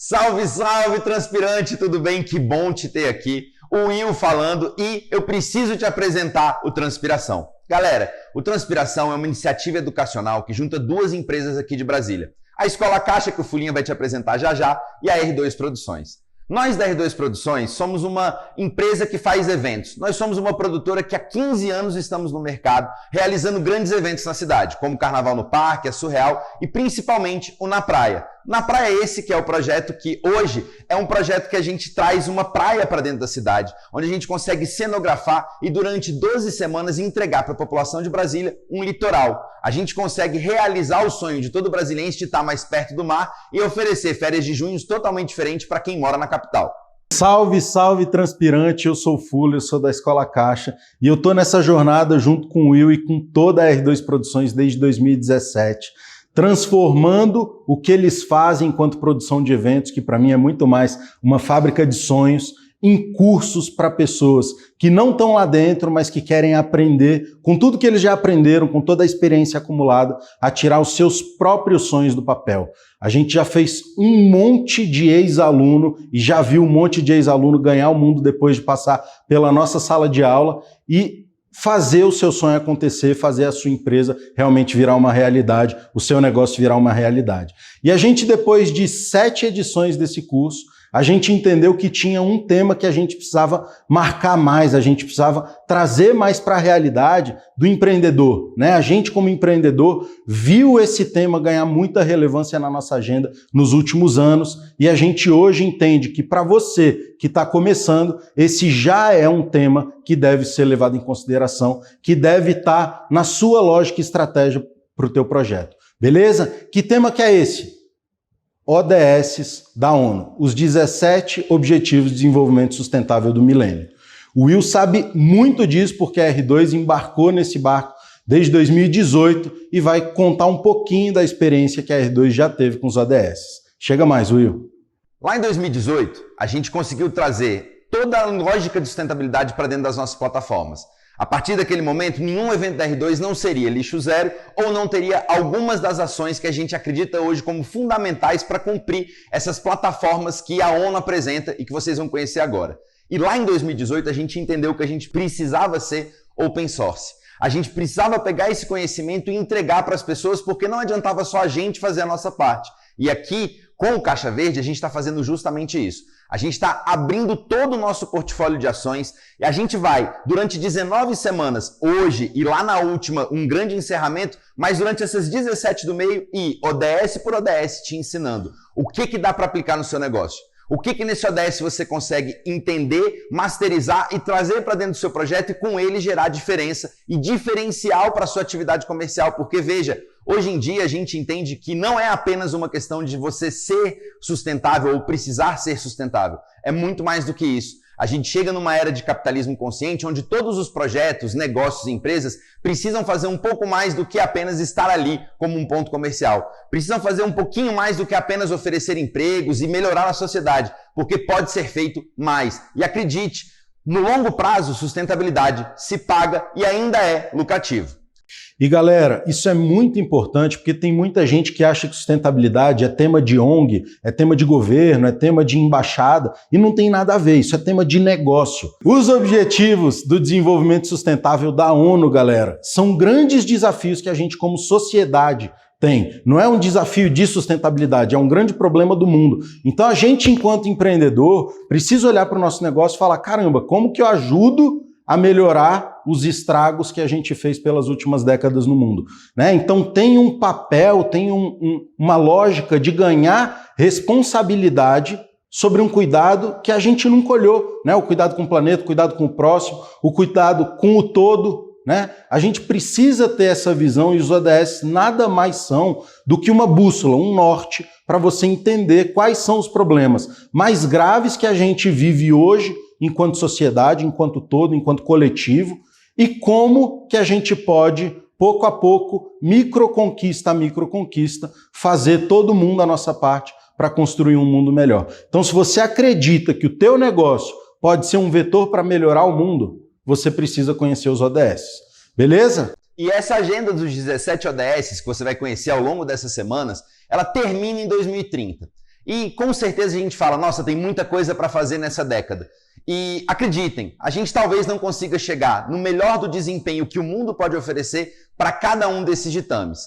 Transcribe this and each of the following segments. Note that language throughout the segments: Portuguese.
Salve, salve, transpirante, tudo bem? Que bom te ter aqui. O Will falando e eu preciso te apresentar o Transpiração. Galera, o Transpiração é uma iniciativa educacional que junta duas empresas aqui de Brasília. A Escola Caixa, que o Fulinha vai te apresentar já já, e a R2 Produções. Nós da R2 Produções somos uma empresa que faz eventos. Nós somos uma produtora que há 15 anos estamos no mercado, realizando grandes eventos na cidade, como o Carnaval no Parque, a Surreal e principalmente o Na Praia. Na Praia esse que é o projeto que hoje é um projeto que a gente traz uma praia para dentro da cidade, onde a gente consegue cenografar e durante 12 semanas entregar para a população de Brasília um litoral. A gente consegue realizar o sonho de todo brasileiro de estar mais perto do mar e oferecer férias de junho totalmente diferentes para quem mora na capital. Salve, salve, transpirante! Eu sou o Fuller, eu sou da Escola Caixa e eu tô nessa jornada junto com o Will e com toda a R2 Produções desde 2017, transformando o que eles fazem enquanto produção de eventos, que para mim é muito mais uma fábrica de sonhos, em cursos para pessoas que não estão lá dentro, mas que querem aprender, com tudo que eles já aprenderam, com toda a experiência acumulada, a tirar os seus próprios sonhos do papel. A gente já fez um monte de ex-aluno e já viu um monte de ex-aluno ganhar o mundo depois de passar pela nossa sala de aula e fazer o seu sonho acontecer, fazer a sua empresa realmente virar uma realidade, o seu negócio virar uma realidade. E a gente, depois de 7 edições desse curso, a gente entendeu que tinha um tema que a gente precisava marcar mais, a gente precisava trazer mais para a realidade do empreendedor, né? A gente, como empreendedor, viu esse tema ganhar muita relevância na nossa agenda nos últimos anos e a gente hoje entende que para você que está começando, esse já é um tema que deve ser levado em consideração, que deve estar na sua lógica e estratégia para o teu projeto. Beleza? Que tema que é esse? ODS da ONU, os 17 Objetivos de Desenvolvimento Sustentável do Milênio. O Will sabe muito disso porque a R2 embarcou nesse barco desde 2018 e vai contar um pouquinho da experiência que a R2 já teve com os ODS. Chega mais, Will. Lá em 2018, a gente conseguiu trazer toda a lógica de sustentabilidade para dentro das nossas plataformas. A partir daquele momento, nenhum evento da R2 não seria lixo zero ou não teria algumas das ações que a gente acredita hoje como fundamentais para cumprir essas plataformas que a ONU apresenta e que vocês vão conhecer agora. E lá em 2018 a gente entendeu que a gente precisava ser open source. A gente precisava pegar esse conhecimento e entregar para as pessoas porque não adiantava só a gente fazer a nossa parte. E aqui, com o Caixa Verde, a gente está fazendo justamente isso. A gente está abrindo todo o nosso portfólio de ações e a gente vai, durante 19 semanas, hoje e lá na última, um grande encerramento, mas durante essas 17 do meio e ODS por ODS te ensinando o que dá para aplicar no seu negócio. O que nesse ODS você consegue entender, masterizar e trazer para dentro do seu projeto e com ele gerar diferença e diferencial para a sua atividade comercial. Porque veja, hoje em dia a gente entende que não é apenas uma questão de você ser sustentável ou precisar ser sustentável. É muito mais do que isso. A gente chega numa era de capitalismo consciente onde todos os projetos, negócios e empresas precisam fazer um pouco mais do que apenas estar ali como um ponto comercial. Precisam fazer um pouquinho mais do que apenas oferecer empregos e melhorar a sociedade, porque pode ser feito mais. E acredite, no longo prazo, sustentabilidade se paga e ainda é lucrativo. E galera, isso é muito importante porque tem muita gente que acha que sustentabilidade é tema de ONG, é tema de governo, é tema de embaixada e não tem nada a ver, isso é tema de negócio. Os Objetivos do Desenvolvimento Sustentável da ONU, galera, são grandes desafios que a gente como sociedade tem. Não é um desafio de sustentabilidade, é um grande problema do mundo. Então a gente, enquanto empreendedor, precisa olhar para o nosso negócio e falar, caramba, como que eu ajudo a melhorar os estragos que a gente fez pelas últimas décadas no mundo, né? Então tem um papel, tem uma lógica de ganhar responsabilidade sobre um cuidado que a gente nunca olhou, né? O cuidado com o planeta, o cuidado com o próximo, o cuidado com o todo, né? A gente precisa ter essa visão e os ODS nada mais são do que uma bússola, um norte, para você entender quais são os problemas mais graves que a gente vive hoje enquanto sociedade, enquanto todo, enquanto coletivo, e como que a gente pode, pouco a pouco, microconquista a microconquista, fazer todo mundo a nossa parte para construir um mundo melhor. Então, se você acredita que o teu negócio pode ser um vetor para melhorar o mundo, você precisa conhecer os ODS. Beleza? E essa agenda dos 17 ODS que você vai conhecer ao longo dessas semanas, ela termina em 2030. E com certeza a gente fala, nossa, tem muita coisa para fazer nessa década. E acreditem, a gente talvez não consiga chegar no melhor do desempenho que o mundo pode oferecer para cada um desses ditames.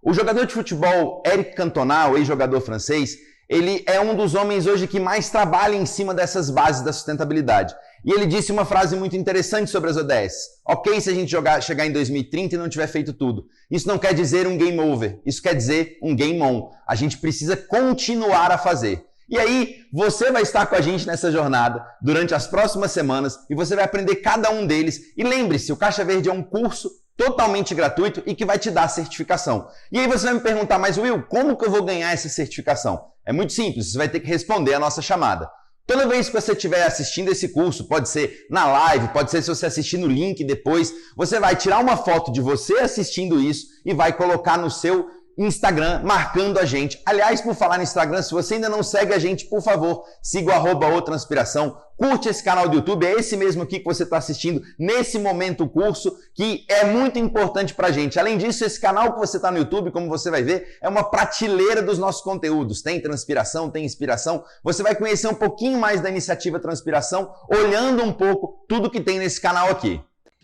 O jogador de futebol Eric Cantona, o ex-jogador francês, ele é um dos homens hoje que mais trabalha em cima dessas bases da sustentabilidade. E ele disse uma frase muito interessante sobre as ODS. Ok se a gente chegar em 2030 e não tiver feito tudo. Isso não quer dizer um game over, isso quer dizer um game on. A gente precisa continuar a fazer. E aí, você vai estar com a gente nessa jornada durante as próximas semanas e você vai aprender cada um deles. E lembre-se, o Caixa Verde é um curso totalmente gratuito e que vai te dar certificação. E aí você vai me perguntar, mas Will, como que eu vou ganhar essa certificação? É muito simples, você vai ter que responder a nossa chamada. Toda vez que você estiver assistindo esse curso, pode ser na live, pode ser se você assistir no link depois, você vai tirar uma foto de você assistindo isso e vai colocar no seu Instagram, marcando a gente. Aliás, por falar no Instagram, se você ainda não segue a gente, por favor, siga o @otranspiração, curte esse canal do YouTube, é esse mesmo aqui que você está assistindo nesse momento o curso, que é muito importante pra gente. Além disso, esse canal que você está no YouTube, como você vai ver, é uma prateleira dos nossos conteúdos. Tem transpiração, tem inspiração. Você vai conhecer um pouquinho mais da iniciativa Transpiração, olhando um pouco tudo que tem nesse canal aqui.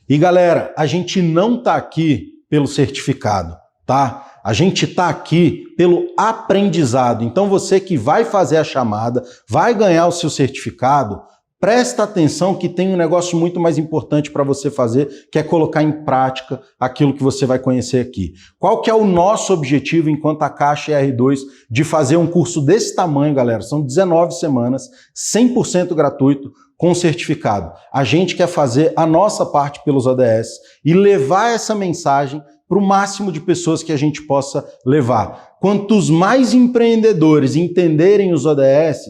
E galera, a gente não tá aqui pelo certificado, tá? A gente está aqui pelo aprendizado. Então você que vai fazer a chamada, vai ganhar o seu certificado, presta atenção que tem um negócio muito mais importante para você fazer, que é colocar em prática aquilo que você vai conhecer aqui. Qual que é o nosso objetivo enquanto a Caixa e R2 de fazer um curso desse tamanho, galera? São 19 semanas, 100% gratuito, com certificado. A gente quer fazer a nossa parte pelos ODS e levar essa mensagem para o máximo de pessoas que a gente possa levar. Quantos mais empreendedores entenderem os ODS,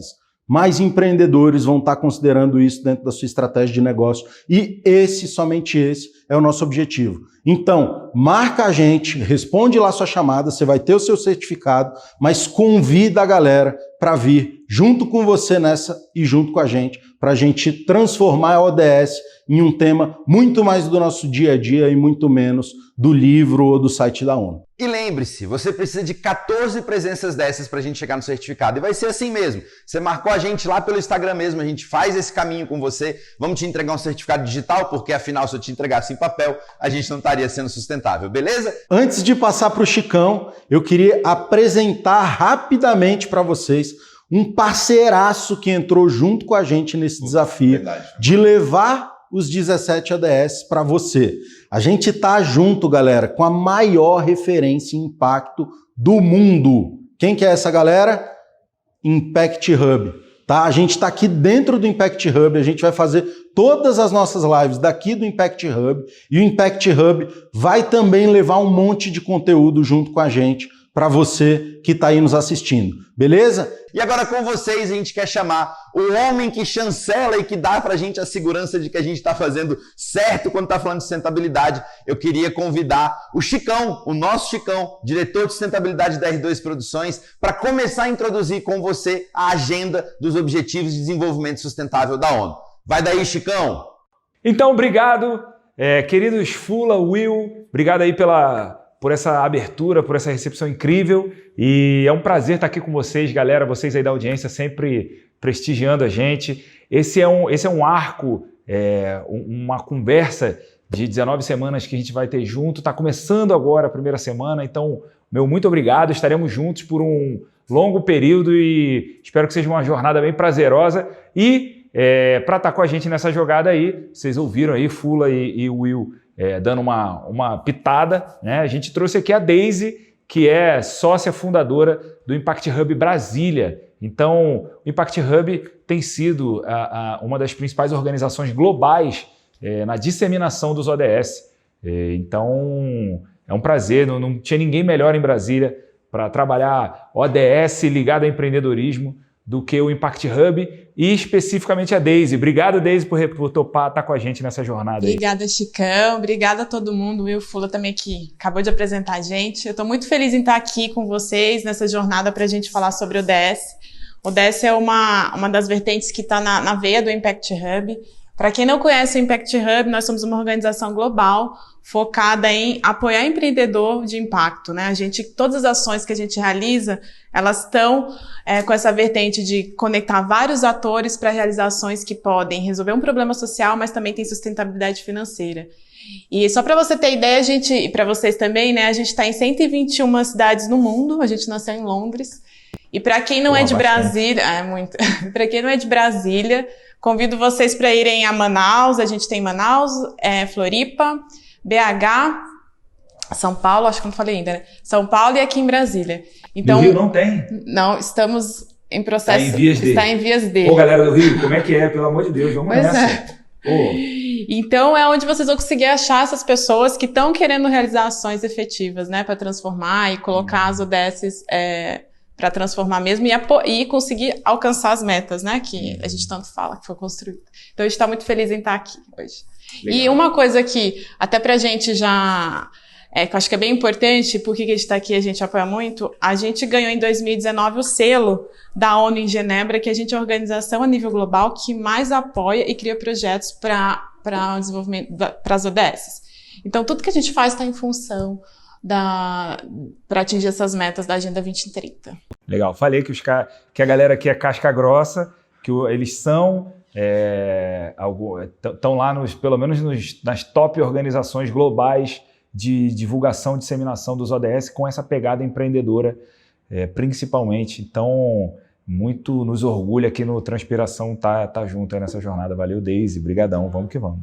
mais empreendedores vão estar considerando isso dentro da sua estratégia de negócio. E somente esse, é o nosso objetivo. Então, marca a gente, responde lá sua chamada, você vai ter o seu certificado, mas convida a galera para vir junto com você nessa e junto com a gente, para a gente transformar a ODS em um tema muito mais do nosso dia a dia e muito menos do livro ou do site da ONU. E lembre-se, você precisa de 14 presenças dessas para a gente chegar no certificado. E vai ser assim mesmo. Você marcou a gente lá pelo Instagram mesmo, a gente faz esse caminho com você. Vamos te entregar um certificado digital, porque afinal, se eu te entregasse em papel, a gente não estaria sendo sustentável, beleza? Antes de passar para o Chicão, eu queria apresentar rapidamente para vocês um parceiraço que entrou junto com a gente nesse desafio de levar os 17 ODS para você. A gente tá junto, galera, com a maior referência em impacto do mundo. Quem que é essa galera? Impact Hub. Tá? A gente está aqui dentro do Impact Hub, a gente vai fazer todas as nossas lives daqui do Impact Hub e o Impact Hub vai também levar um monte de conteúdo junto com a gente para você que está aí nos assistindo, beleza? E agora com vocês a gente quer chamar o homem que chancela e que dá para a gente a segurança de que a gente está fazendo certo quando está falando de sustentabilidade. Eu queria convidar o Chicão, o nosso Chicão, diretor de sustentabilidade da R2 Produções, para começar a introduzir com você a agenda dos Objetivos de Desenvolvimento Sustentável da ONU. Vai daí, Chicão! Então, obrigado, queridos Fula, Will, obrigado aí por essa abertura, por essa recepção incrível, e é um prazer estar aqui com vocês, galera, vocês aí da audiência sempre prestigiando a gente. Esse é um arco, uma conversa de 19 semanas que a gente vai ter junto, está começando agora a primeira semana, então, meu muito obrigado, estaremos juntos por um longo período e espero que seja uma jornada bem prazerosa e para estar com a gente nessa jogada aí, vocês ouviram aí Fula e Will dando uma pitada, né? A gente trouxe aqui a Daisy, que é sócia fundadora do Impact Hub Brasília. Então, o Impact Hub tem sido uma das principais organizações globais na disseminação dos ODS. Então, é um prazer, não tinha ninguém melhor em Brasília para trabalhar ODS ligado ao empreendedorismo do que o Impact Hub e especificamente a Daisy. Obrigado, Daisy, por topar estar com a gente nessa jornada. Obrigada, Chicão. Obrigada a todo mundo. O Will Fula também que acabou de apresentar a gente. Eu estou muito feliz em estar aqui com vocês nessa jornada para a gente falar sobre o ODS. O ODS é uma das vertentes que está na veia do Impact Hub. Para quem não conhece o Impact Hub, nós somos uma organização global focada em apoiar empreendedor de impacto, né? Todas as ações que a gente realiza, elas estão com essa vertente de conectar vários atores para realizações que podem resolver um problema social, mas também tem sustentabilidade financeira. E só para você ter ideia, e para vocês também, né? A gente está em 121 cidades no mundo, a gente nasceu em Londres. E para quem não é de Brasília, para quem não é de Brasília, convido vocês para irem a Manaus. A gente tem Manaus, Floripa, BH, São Paulo, acho que não falei ainda, né? São Paulo e aqui em Brasília. Então, no Rio não tem? Não, estamos em processo. Está em vias de. Pô, galera do Rio, como é que é? Pelo amor de Deus, vamos nessa. Então é onde vocês vão conseguir achar essas pessoas que estão querendo realizar ações efetivas, né, para transformar e colocar as ODSs para transformar mesmo e conseguir alcançar as metas, né, que a gente tanto fala que foi construído. Então a gente está muito feliz em estar aqui hoje. Legal. E uma coisa que até para a gente já que eu acho que é bem importante, porque que a gente está aqui, a gente apoia muito, a gente ganhou em 2019 o selo da ONU em Genebra, que a gente é a organização a nível global que mais apoia e cria projetos para o desenvolvimento, para as ODSs. Então, tudo que a gente faz está em função para atingir essas metas da Agenda 2030. Legal. Falei que a galera aqui é casca grossa, que eles são... estão lá, pelo menos nas top organizações globais de divulgação e disseminação dos ODS com essa pegada empreendedora, principalmente. Então, muito nos orgulha aqui no Transpiração tá junto aí nessa jornada. Valeu, Daisy, brigadão, vamos que vamos.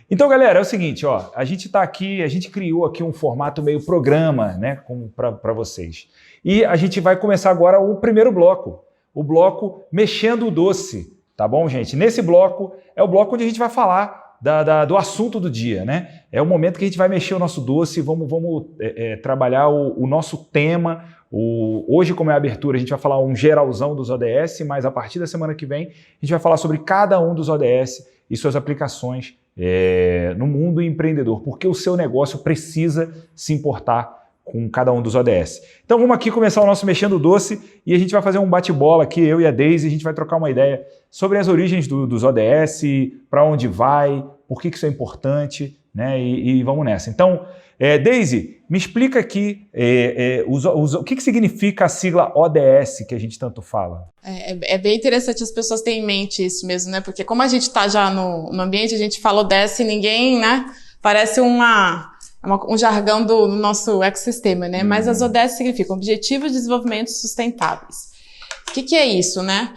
Então, galera, é o seguinte, a gente tá aqui, a gente criou aqui um formato meio programa, né, para vocês. E a gente vai começar agora o primeiro bloco, o bloco Mexendo o Doce, tá bom, gente? Nesse bloco é o bloco onde a gente vai falar do assunto do dia, né? É o momento que a gente vai mexer o nosso doce, vamos trabalhar o nosso tema. Hoje, como é a abertura, a gente vai falar um geralzão dos ODS, mas a partir da semana que vem a gente vai falar sobre cada um dos ODS e suas aplicações no mundo empreendedor, porque o seu negócio precisa se importar com cada um dos ODS. Então vamos aqui começar o nosso Mexendo o Doce e a gente vai fazer um bate-bola aqui, eu e a Daisy, a gente vai trocar uma ideia sobre as origens dos ODS, para onde vai, por que isso é importante, né? E vamos nessa. Então, Daisy, me explica aqui o que significa a sigla ODS que a gente tanto fala. É bem interessante as pessoas terem em mente isso mesmo, né? Porque como a gente está já no ambiente, a gente fala ODS e ninguém, né? Parece um jargão do nosso ecossistema, né? Mas as ODS significam Objetivos de Desenvolvimento Sustentáveis. O que é isso, né?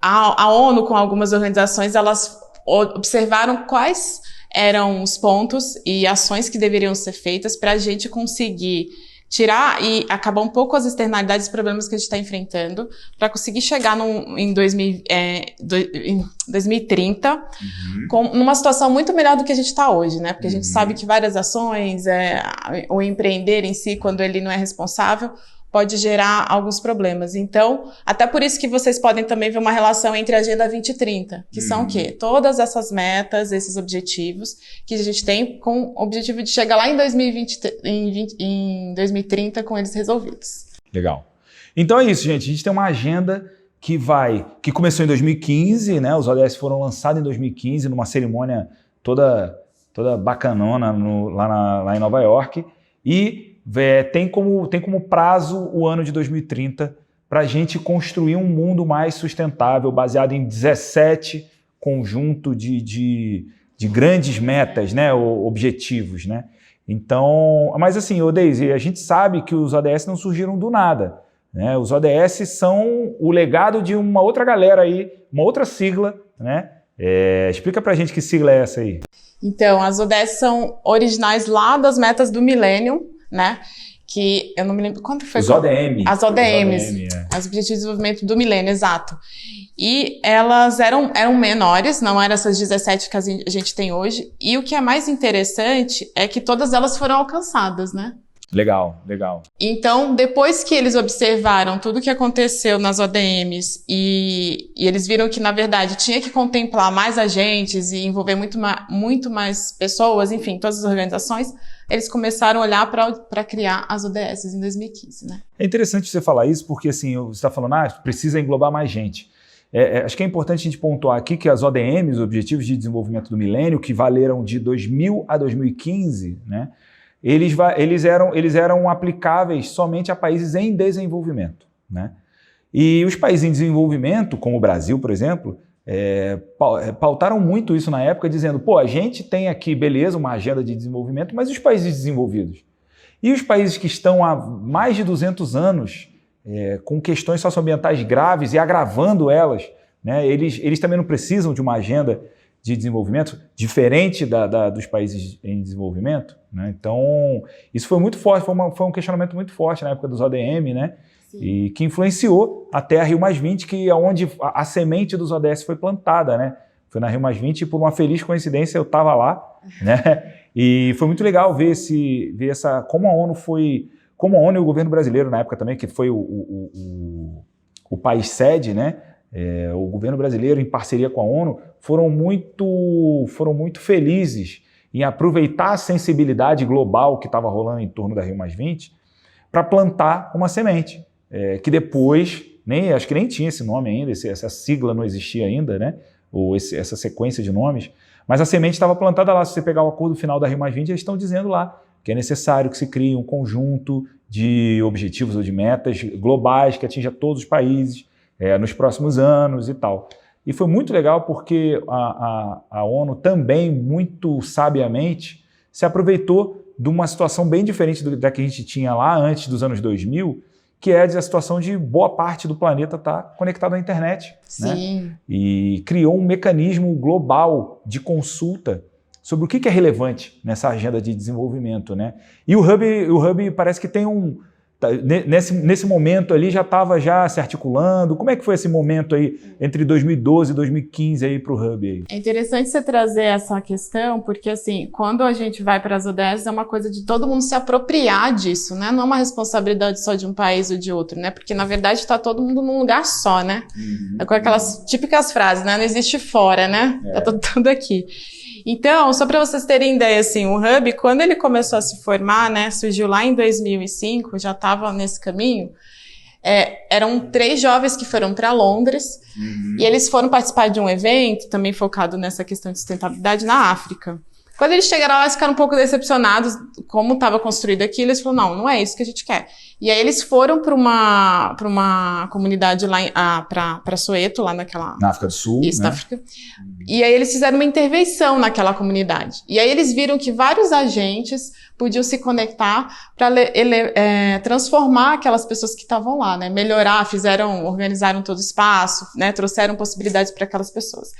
A ONU, com algumas organizações, elas observaram quais eram os pontos e ações que deveriam ser feitas para a gente conseguir tirar e acabar um pouco as externalidades e problemas que a gente está enfrentando, para conseguir chegar em 2030 numa situação muito melhor do que a gente está hoje, né? Porque a gente sabe que várias ações, o empreender em si, quando ele não é responsável, pode gerar alguns problemas. Então, até por isso que vocês podem também ver uma relação entre a Agenda 2030, que são o quê? Todas essas metas, esses objetivos que a gente tem com o objetivo de chegar lá em 2030 com eles resolvidos. Legal. Então é isso, gente. A gente tem uma agenda que começou em 2015, né? Os ODS foram lançados em 2015 numa cerimônia toda bacanona lá em Nova York e tem como prazo o ano de 2030 para a gente construir um mundo mais sustentável, baseado em 17 conjuntos de grandes metas, né, objetivos, né? Então, mas assim, Daisy, a gente sabe que os ODS não surgiram do nada, né? Os ODS são o legado de uma outra galera aí, uma outra sigla, né? Explica pra gente que sigla é essa aí. Então, as ODS são originais lá das metas do Millennium, né? Que eu não me lembro quando foi. Os ODM. As ODMs, as Objetivos de Desenvolvimento do Milênio, exato. E elas eram menores, não eram essas 17 que a gente tem hoje. E o que é mais interessante é que todas elas foram alcançadas, né? Legal. Então, depois que eles observaram tudo o que aconteceu nas ODMs e eles viram que, na verdade, tinha que contemplar mais agentes e envolver muito mais pessoas, enfim, todas as organizações, eles começaram a olhar para criar as ODS em 2015, né? É interessante você falar isso porque, assim, você está falando, precisa englobar mais gente. acho que é importante a gente pontuar aqui que as ODMs, Objetivos de Desenvolvimento do Milênio, que valeram de 2000 a 2015, né, eles eram aplicáveis somente a países em desenvolvimento, né? E os países em desenvolvimento, como o Brasil, por exemplo, pautaram muito isso na época, dizendo, pô, a gente tem aqui, beleza, uma agenda de desenvolvimento, mas os países desenvolvidos? E os países que estão há mais de 200 anos com questões socioambientais graves e agravando elas, né, eles também não precisam de uma agenda de desenvolvimento diferente dos países em desenvolvimento, né? Então, isso foi muito forte, foi um questionamento muito forte na época dos ODM, né? Sim. E que influenciou até a Rio+20, que é onde a semente dos ODS foi plantada, né? Foi na Rio+20 e por uma feliz coincidência eu estava lá, né? E foi muito legal ver como a ONU e o governo brasileiro na época também, que foi o país sede, né? O governo brasileiro, em parceria com a ONU, foram muito felizes em aproveitar a sensibilidade global que estava rolando em torno da Rio+20 para plantar uma semente, que depois, acho que nem tinha esse nome ainda, essa sigla não existia ainda, né? Ou essa sequência de nomes, mas a semente estava plantada lá. Se você pegar o acordo final da Rio+20, eles estão dizendo lá que é necessário que se crie um conjunto de objetivos ou de metas globais que atinja todos os países nos próximos anos e tal. E foi muito legal porque a ONU também, muito sabiamente, se aproveitou de uma situação bem diferente da que a gente tinha lá antes dos anos 2000, que é a situação de boa parte do planeta estar conectado à internet. Sim. Né? E criou um mecanismo global de consulta sobre o que é relevante nessa agenda de desenvolvimento, né? E o Hub parece que tem nesse momento ali já estava se articulando. Como é que foi esse momento aí entre 2012 e 2015 aí para o Hub? Aí? É interessante você trazer essa questão, porque assim, quando a gente vai para as ODS é uma coisa de todo mundo se apropriar disso, né? Não é uma responsabilidade só de um país ou de outro, né? Porque na verdade está todo mundo num lugar só, né? Com aquelas típicas frases, né? Não existe fora, né? Tá tudo aqui. Então, só para vocês terem ideia, assim, o Hub, quando ele começou a se formar, né, surgiu lá em 2005, já estava nesse caminho, eram 3 jovens que foram para Londres, e eles foram participar de um evento, também focado nessa questão de sustentabilidade, na África. Quando eles chegaram lá, eles ficaram um pouco decepcionados como estava construído aquilo, eles falaram, não é isso que a gente quer. E aí eles foram para uma comunidade lá, para Soweto, lá na África do Sul, isso, né? Na África. E aí eles fizeram uma intervenção naquela comunidade. E aí eles viram que vários agentes podiam se conectar para transformar aquelas pessoas que estavam lá, né? Melhorar, organizaram todo o espaço, né? Trouxeram possibilidades para aquelas pessoas.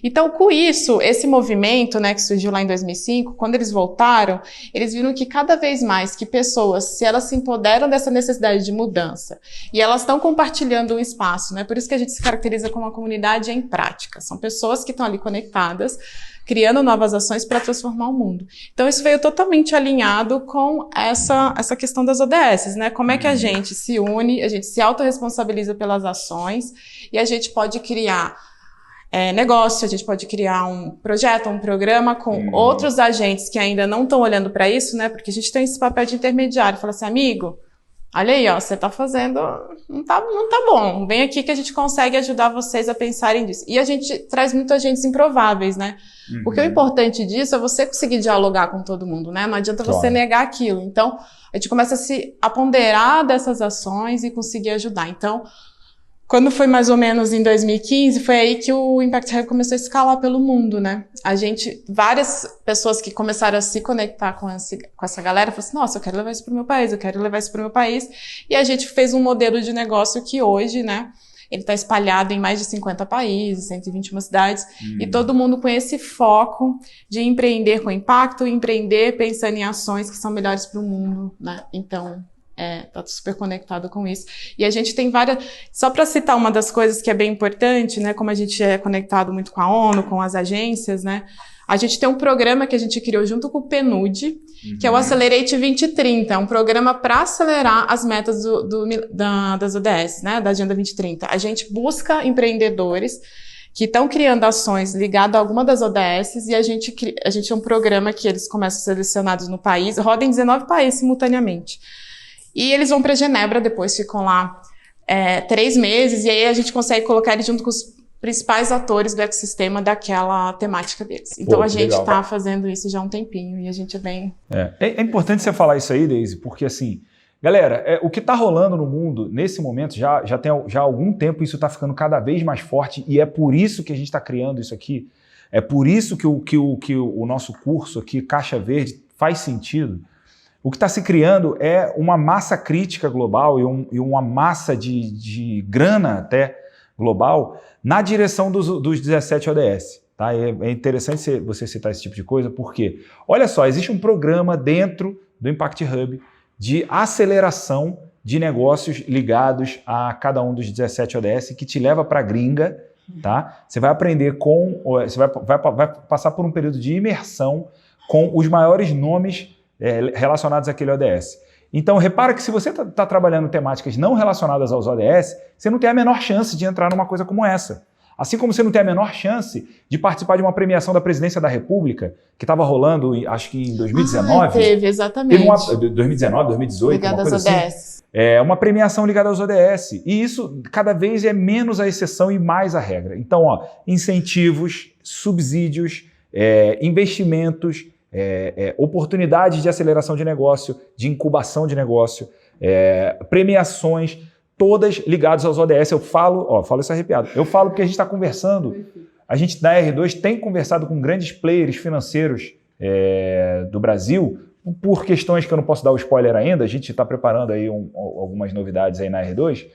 Então, com isso, esse movimento, né, que surgiu lá em 2005, quando eles voltaram, eles viram que cada vez mais que pessoas, se elas se empoderam dessa necessidade de mudança, e elas estão compartilhando um espaço, né? Por isso que a gente se caracteriza como uma comunidade em prática. São pessoas que estão ali conectadas, criando novas ações para transformar o mundo. Então, isso veio totalmente alinhado com essa questão das ODS, né? Como é que a gente se une, a gente se autorresponsabiliza pelas ações e a gente pode criar negócio, a gente pode criar um projeto, um programa com outros agentes que ainda não estão olhando para isso, né? Porque a gente tem esse papel de intermediário, fala assim, amigo, olha aí, ó, você tá fazendo, não tá bom, vem aqui que a gente consegue ajudar vocês a pensarem nisso. E a gente traz muito agentes improváveis, né? Porque o importante disso é você conseguir dialogar com todo mundo, né? Não adianta você negar aquilo. Então, a gente começa a se ponderar dessas ações e conseguir ajudar. Então, quando foi mais ou menos em 2015, foi aí que o Impact Hub começou a escalar pelo mundo, né? Várias pessoas que começaram a se conectar com essa galera, falaram assim, nossa, eu quero levar isso para o meu país, eu quero levar isso para o meu país. E a gente fez um modelo de negócio que hoje, né, ele está espalhado em mais de 50 países, 121 cidades, e todo mundo com esse foco de empreender com impacto, empreender pensando em ações que são melhores para o mundo, né? Então, tá super conectado com isso. E a gente tem só para citar uma das coisas que é bem importante, né, como a gente é conectado muito com a ONU, com as agências, né, a gente tem um programa que a gente criou junto com o PNUD, que é o Accelerate 2030, é um programa para acelerar as metas das ODS, né, da Agenda 2030. A gente busca empreendedores que estão criando ações ligadas a alguma das ODS e a gente é um programa que eles começam selecionados no país, rodam em 19 países simultaneamente. E eles vão para Genebra, depois ficam lá 3 meses, e aí a gente consegue colocar eles junto com principais atores do ecossistema daquela temática deles. Então, Pô, a gente legal. está fazendo isso já há um tempinho e a gente é bem... É importante você falar isso aí, Daisy, porque assim, galera, o que está rolando no mundo nesse momento, já há algum tempo, isso está ficando cada vez mais forte e é por isso que a gente está criando isso aqui. É por isso que o nosso curso aqui, Caixa Verde, faz sentido. O que está se criando é uma massa crítica global e uma massa de grana até global na direção dos 17 ODS. Tá? É interessante você citar esse tipo de coisa, porque, olha só, existe um programa dentro do Impact Hub de aceleração de negócios ligados a cada um dos 17 ODS que te leva para a gringa. Tá? Você vai aprender você vai passar por um período de imersão com os maiores nomes relacionados àquele ODS. Então, repara que se você está trabalhando temáticas não relacionadas aos ODS, você não tem a menor chance de entrar numa coisa como essa. Assim como você não tem a menor chance de participar de uma premiação da Presidência da República, que estava rolando, acho que em 2019. Teve, exatamente. 2019, 2018, ligada uma coisa às ODS. assim. É uma premiação ligada aos ODS. E isso cada vez é menos a exceção e mais a regra. Então, incentivos, subsídios, investimentos, oportunidades de aceleração de negócio, de incubação de negócio, premiações, todas ligadas aos ODS. Eu falo isso arrepiado. Eu falo porque a gente está conversando, a gente da R2 tem conversado com grandes players financeiros do Brasil, por questões que eu não posso dar o spoiler ainda, a gente está preparando aí algumas novidades aí na R2,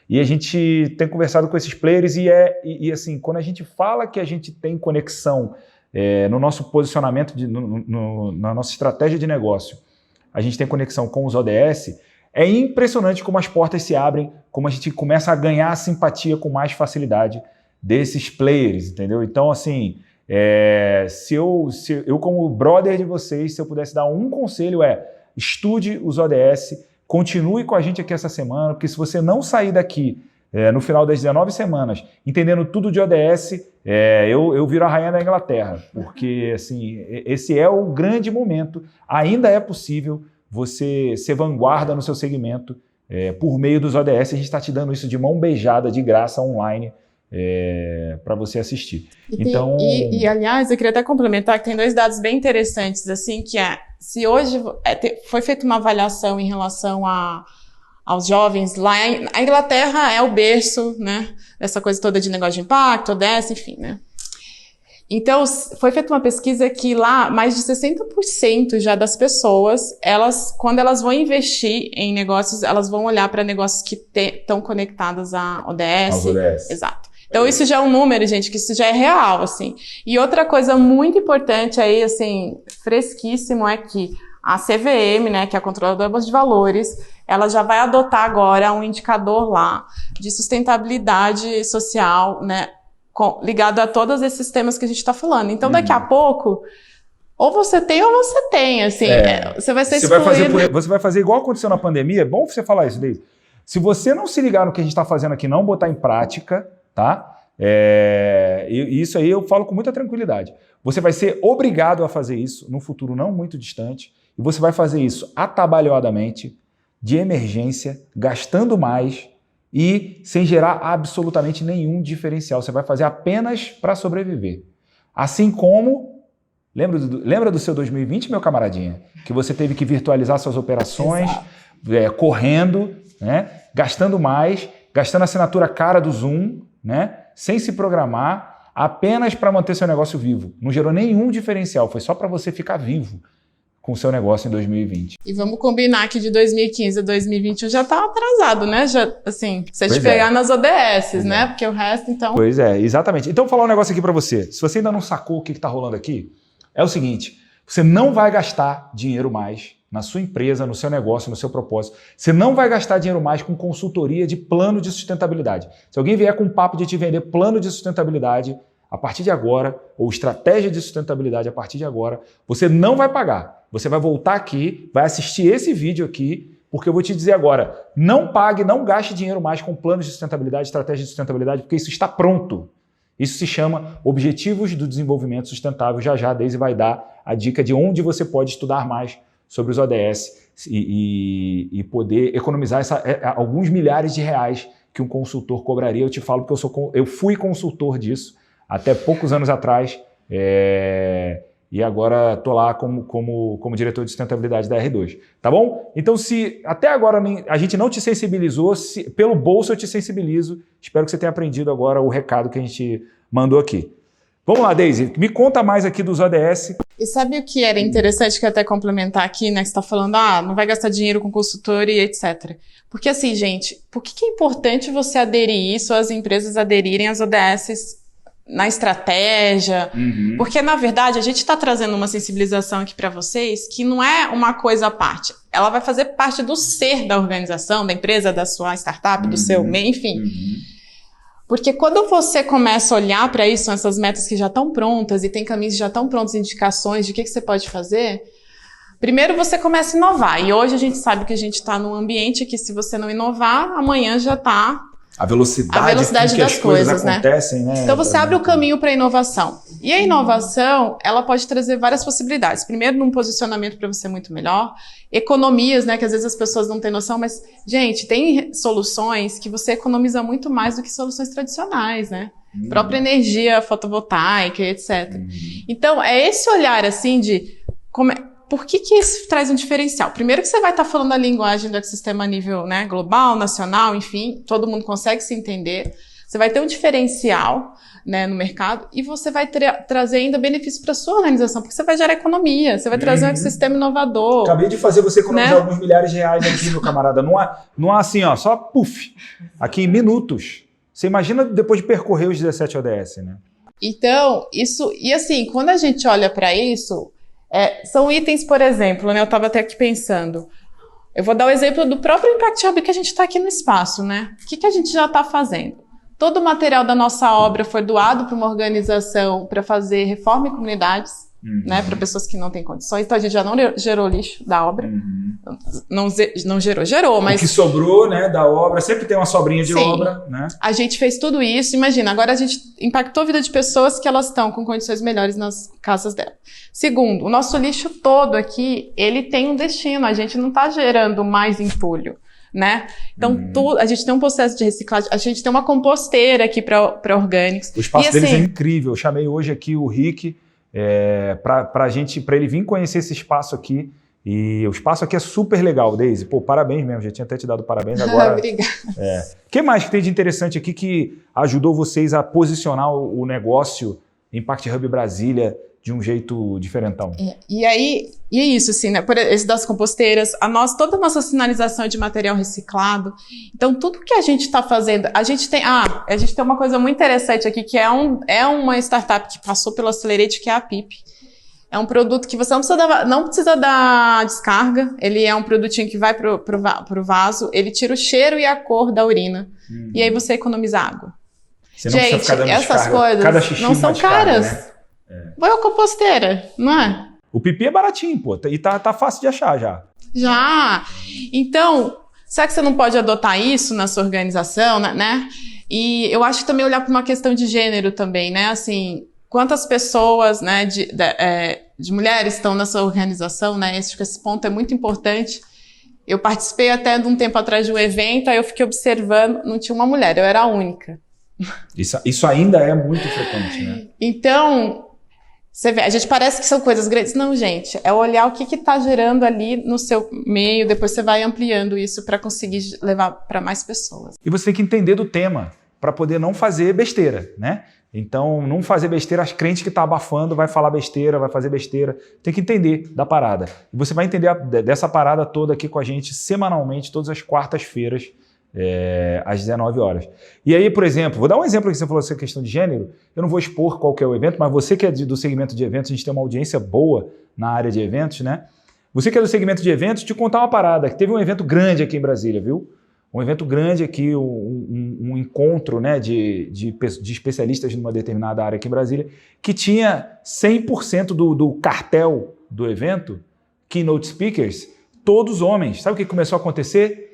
e a gente tem conversado com esses players e assim, quando a gente fala que a gente tem conexão no nosso posicionamento, na nossa estratégia de negócio, a gente tem conexão com os ODS, é impressionante como as portas se abrem, como a gente começa a ganhar a simpatia com mais facilidade desses players, entendeu? Então, assim, se eu como brother de vocês, se eu pudesse dar um conselho estude os ODS, continue com a gente aqui essa semana, porque se você não sair daqui no final das 19 semanas, entendendo tudo de ODS, eu viro a rainha da Inglaterra, porque assim, esse é o grande momento, ainda é possível você ser vanguarda no seu segmento por meio dos ODS, a gente está te dando isso de mão beijada, de graça, online, para você assistir. Aliás, eu queria até complementar que tem 2 dados bem interessantes, assim, que se hoje foi feita uma avaliação em relação aos jovens lá, a Inglaterra é o berço, né, dessa coisa toda de negócio de impacto, ODS, enfim, né. Então, foi feita uma pesquisa que lá, mais de 60% já das pessoas, quando elas vão investir em negócios, elas vão olhar para negócios que estão conectados à ODS. Aos ODS. Exato. Então, isso já é um número, gente, que isso já é real, assim. E outra coisa muito importante aí, assim, fresquíssimo, é que a CVM, né, que é a Controladora da Bolsa de Valores, ela já vai adotar agora um indicador lá de sustentabilidade social, né, ligado a todos esses temas que a gente está falando. Então, daqui a pouco, ou você tem, assim, você vai ser excluído. Você vai fazer igual aconteceu na pandemia, é bom você falar isso, Deise. Se você não se ligar no que a gente está fazendo aqui, não botar em prática, tá? Isso aí eu falo com muita tranquilidade. Você vai ser obrigado a fazer isso no futuro não muito distante, e você vai fazer isso atabalhoadamente, de emergência, gastando mais, e sem gerar absolutamente nenhum diferencial. Você vai fazer apenas para sobreviver. Assim como, lembra do seu 2020, meu camaradinha? Que você teve que virtualizar suas operações, correndo, né? Gastando mais, gastando a assinatura cara do Zoom, né? Sem se programar, apenas para manter seu negócio vivo. Não gerou nenhum diferencial, foi só para você ficar vivo com o seu negócio em 2020. E vamos combinar que de 2015 a 2021 já tá atrasado, né? Já, assim, se a gente pegar nas ODS, né? Porque o resto, então... Pois é, exatamente. Então, vou falar um negócio aqui para você. Se você ainda não sacou o que tá rolando aqui, é o seguinte, você não vai gastar dinheiro mais na sua empresa, no seu negócio, no seu propósito. Você não vai gastar dinheiro mais com consultoria de plano de sustentabilidade. Se alguém vier com um papo de te vender plano de sustentabilidade, a partir de agora, ou estratégia de sustentabilidade a partir de agora, você não vai pagar. Você vai voltar aqui, vai assistir esse vídeo aqui, porque eu vou te dizer agora, não pague, não gaste dinheiro mais com planos de sustentabilidade, estratégia de sustentabilidade, porque isso está pronto. Isso se chama Objetivos do Desenvolvimento Sustentável. Já já a Daisy vai dar a dica de onde você pode estudar mais sobre os ODS e poder economizar alguns milhares de reais que um consultor cobraria. Eu te falo porque eu fui consultor disso até poucos anos atrás, e agora estou lá como diretor de sustentabilidade da R2. Tá bom? Então, se até agora a gente não te sensibilizou, pelo bolso eu te sensibilizo. Espero que você tenha aprendido agora o recado que a gente mandou aqui. Vamos lá, Daisy, me conta mais aqui dos ODS. E sabe o que era interessante que eu até complementar aqui, né? Que você está falando, não vai gastar dinheiro com consultor e etc. Porque assim, gente, por que é importante você aderir isso, as empresas aderirem às ODSs na estratégia? Porque, na verdade, a gente está trazendo uma sensibilização aqui para vocês que não é uma coisa à parte. Ela vai fazer parte do ser da organização, da empresa, da sua startup, do seu meio, enfim. Porque quando você começa a olhar para isso, essas metas que já estão prontas e tem caminhos que já estão prontos, indicações de o que você pode fazer, primeiro você começa a inovar. E hoje a gente sabe que a gente está num ambiente que se você não inovar, amanhã já está a velocidade das as coisas né? acontecem, né? Então você abre o caminho para a inovação. E a inovação, ela pode trazer várias possibilidades. Primeiro, num posicionamento para você muito melhor. Economias, né? Que às vezes as pessoas não têm noção, mas, gente, tem soluções que você economiza muito mais do que soluções tradicionais, né? Própria energia fotovoltaica, etc. Então, é esse olhar, assim, de por que isso traz um diferencial? Primeiro que você vai estar falando a linguagem do ecossistema a nível, né, global, nacional, enfim, todo mundo consegue se entender. Você vai ter um diferencial, né, no mercado e você vai trazer ainda benefício para a sua organização, porque você vai gerar economia, você vai trazer um ecossistema inovador. Acabei de fazer você economizar alguns milhares de reais aqui, meu camarada. Não há assim, ó, só puff, aqui em minutos. Você imagina depois de percorrer os 17 ODS, né? Então, isso... E assim, quando a gente olha para isso... são itens, por exemplo, né? Eu estava até aqui pensando. Eu vou dar o exemplo do próprio Impact Hub que a gente está aqui no espaço, né? O que a gente já está fazendo? Todo o material da nossa obra foi doado para uma organização para fazer reforma em comunidades, né? Para pessoas que não têm condições. Então a gente já não gerou lixo da obra. Não gerou, mas... O que sobrou, né, da obra, sempre tem uma sobrinha de obra, né? A gente fez tudo isso, imagina, agora a gente impactou a vida de pessoas que elas estão com condições melhores nas casas dela. Segundo, o nosso lixo todo aqui, ele tem um destino, a gente não está gerando mais entulho, né? Então, a gente tem um processo de reciclagem, a gente tem uma composteira aqui para orgânicos. O espaço deles é incrível, eu chamei hoje aqui o Rick para ele vir conhecer esse espaço aqui. E o espaço aqui é super legal, Daisy. Pô, parabéns mesmo, já tinha até te dado parabéns agora. Obrigada. O que mais que tem de interessante aqui que ajudou vocês a posicionar o negócio Impact Hub Brasília de um jeito diferentão? E é isso, assim, né? Por esse das composteiras, toda a nossa sinalização é de material reciclado. Então, tudo que a gente está fazendo, a gente tem uma coisa muito interessante aqui, que é uma startup que passou pelo Accelerate, que é a PIP. É um produto que você não precisa dar descarga, ele é um produtinho que vai pro vaso, ele tira o cheiro e a cor da urina, e aí você economiza água. Você não precisa ficar dando essas descarga. coisas não são caras. Né? Vai a composteira, não é? O pipi é baratinho, pô, e tá fácil de achar já. Já. Então, será que você não pode adotar isso na sua organização, né? E eu acho que também olhar para uma questão de gênero também, né? Assim, quantas pessoas, né, de mulheres estão nessa organização, né? Acho que esse ponto é muito importante. Eu participei até de um tempo atrás de um evento, aí eu fiquei observando, não tinha uma mulher, eu era a única. Isso ainda é muito frequente, né? Então, você vê, a gente parece que são coisas grandes. Não, gente, é olhar o que está gerando ali no seu meio, depois você vai ampliando isso para conseguir levar para mais pessoas. E você tem que entender do tema para poder não fazer besteira, né? Então, não fazer besteira, as crentes que tá abafando vai falar besteira, vai fazer besteira. Tem que entender da parada. E você vai entender dessa parada toda aqui com a gente semanalmente, todas as quartas-feiras, às 19 horas. E aí, por exemplo, vou dar um exemplo que você falou essa questão de gênero. Eu não vou expor qual que é o evento, mas você que é do segmento de eventos, a gente tem uma audiência boa na área de eventos, né? Você que é do segmento de eventos, te contar uma parada, que teve um evento grande aqui em Brasília, viu? Um evento grande aqui, um encontro, né, de especialistas numa determinada área aqui em Brasília, que tinha 100% do cartel do evento, keynote speakers, todos homens. Sabe o que começou a acontecer?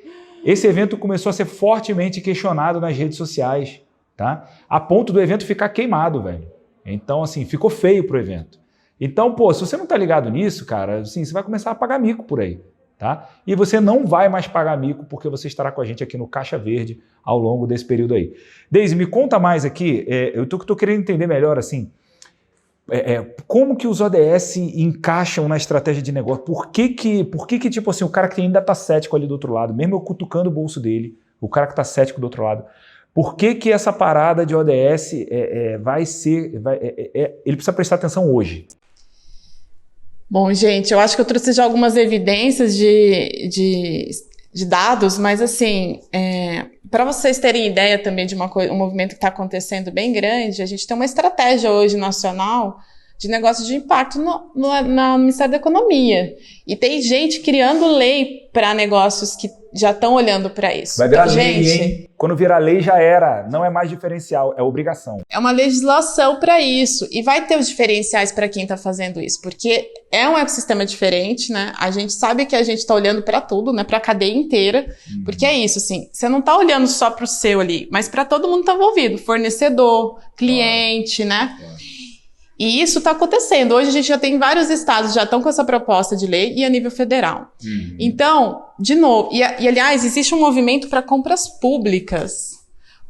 Esse evento começou a ser fortemente questionado nas redes sociais, tá? A ponto do evento ficar queimado, velho. Então, assim, ficou feio pro evento. Então, pô, se você não tá ligado nisso, cara, assim, você vai começar a pagar mico por aí. tá? E você não vai mais pagar mico porque você estará com a gente aqui no Caixa Verde ao longo desse período aí. Deise, me conta mais aqui, eu tô querendo entender melhor assim, como que os ODS encaixam na estratégia de negócio? Por que tipo assim, o cara que ainda está cético ali do outro lado, mesmo eu cutucando o bolso dele, o cara que está cético do outro lado, por que essa parada de ODS ele precisa prestar atenção hoje? Bom, gente, eu acho que eu trouxe já algumas evidências de dados, mas assim, para vocês terem ideia também de um movimento que está acontecendo bem grande, a gente tem uma estratégia hoje nacional de negócio de impacto no Ministério da Economia. E tem gente criando lei para negócios que já estão olhando para isso. Vai virar lei, hein? Quando virar lei já era, não é mais diferencial, é obrigação. É uma legislação para isso. E vai ter os diferenciais para quem está fazendo isso, porque é um ecossistema diferente, né? A gente sabe que a gente está olhando para tudo, né? Para a cadeia inteira, porque é isso, assim, você não está olhando só para o seu ali, mas para todo mundo que está envolvido, fornecedor, cliente, né? E isso está acontecendo. Hoje a gente já tem vários estados que já estão com essa proposta de lei e a nível federal. Então, de novo, e aliás, existe um movimento para compras públicas.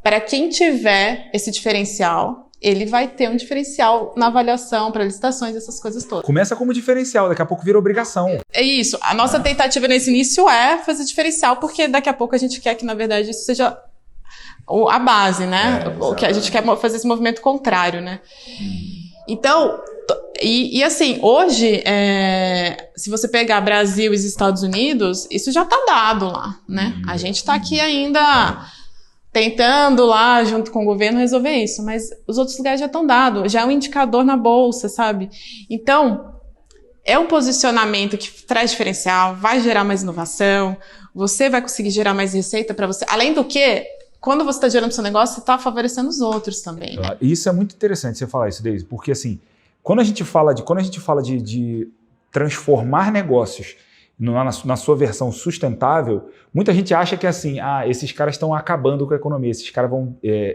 Para quem tiver esse diferencial, ele vai ter um diferencial na avaliação, para licitações, essas coisas todas. Começa como diferencial, daqui a pouco vira obrigação. É isso. A nossa tentativa nesse início é fazer diferencial, porque daqui a pouco a gente quer que, na verdade, isso seja a base, né? O que a gente quer fazer esse movimento contrário, né? Então, e assim, hoje, se você pegar Brasil e os Estados Unidos, isso já está dado lá, né? A gente está aqui ainda tentando lá, junto com o governo, resolver isso, mas os outros lugares já estão dados, já é um indicador na bolsa, sabe? Então, é um posicionamento que traz diferencial, vai gerar mais inovação, você vai conseguir gerar mais receita para você. Além do que, quando você está gerando seu negócio, você está favorecendo os outros também. Né? Isso é muito interessante você falar isso, Deise, porque assim, quando a gente fala de transformar negócios na sua versão sustentável, muita gente acha que assim, esses caras estão acabando com a economia, esses caras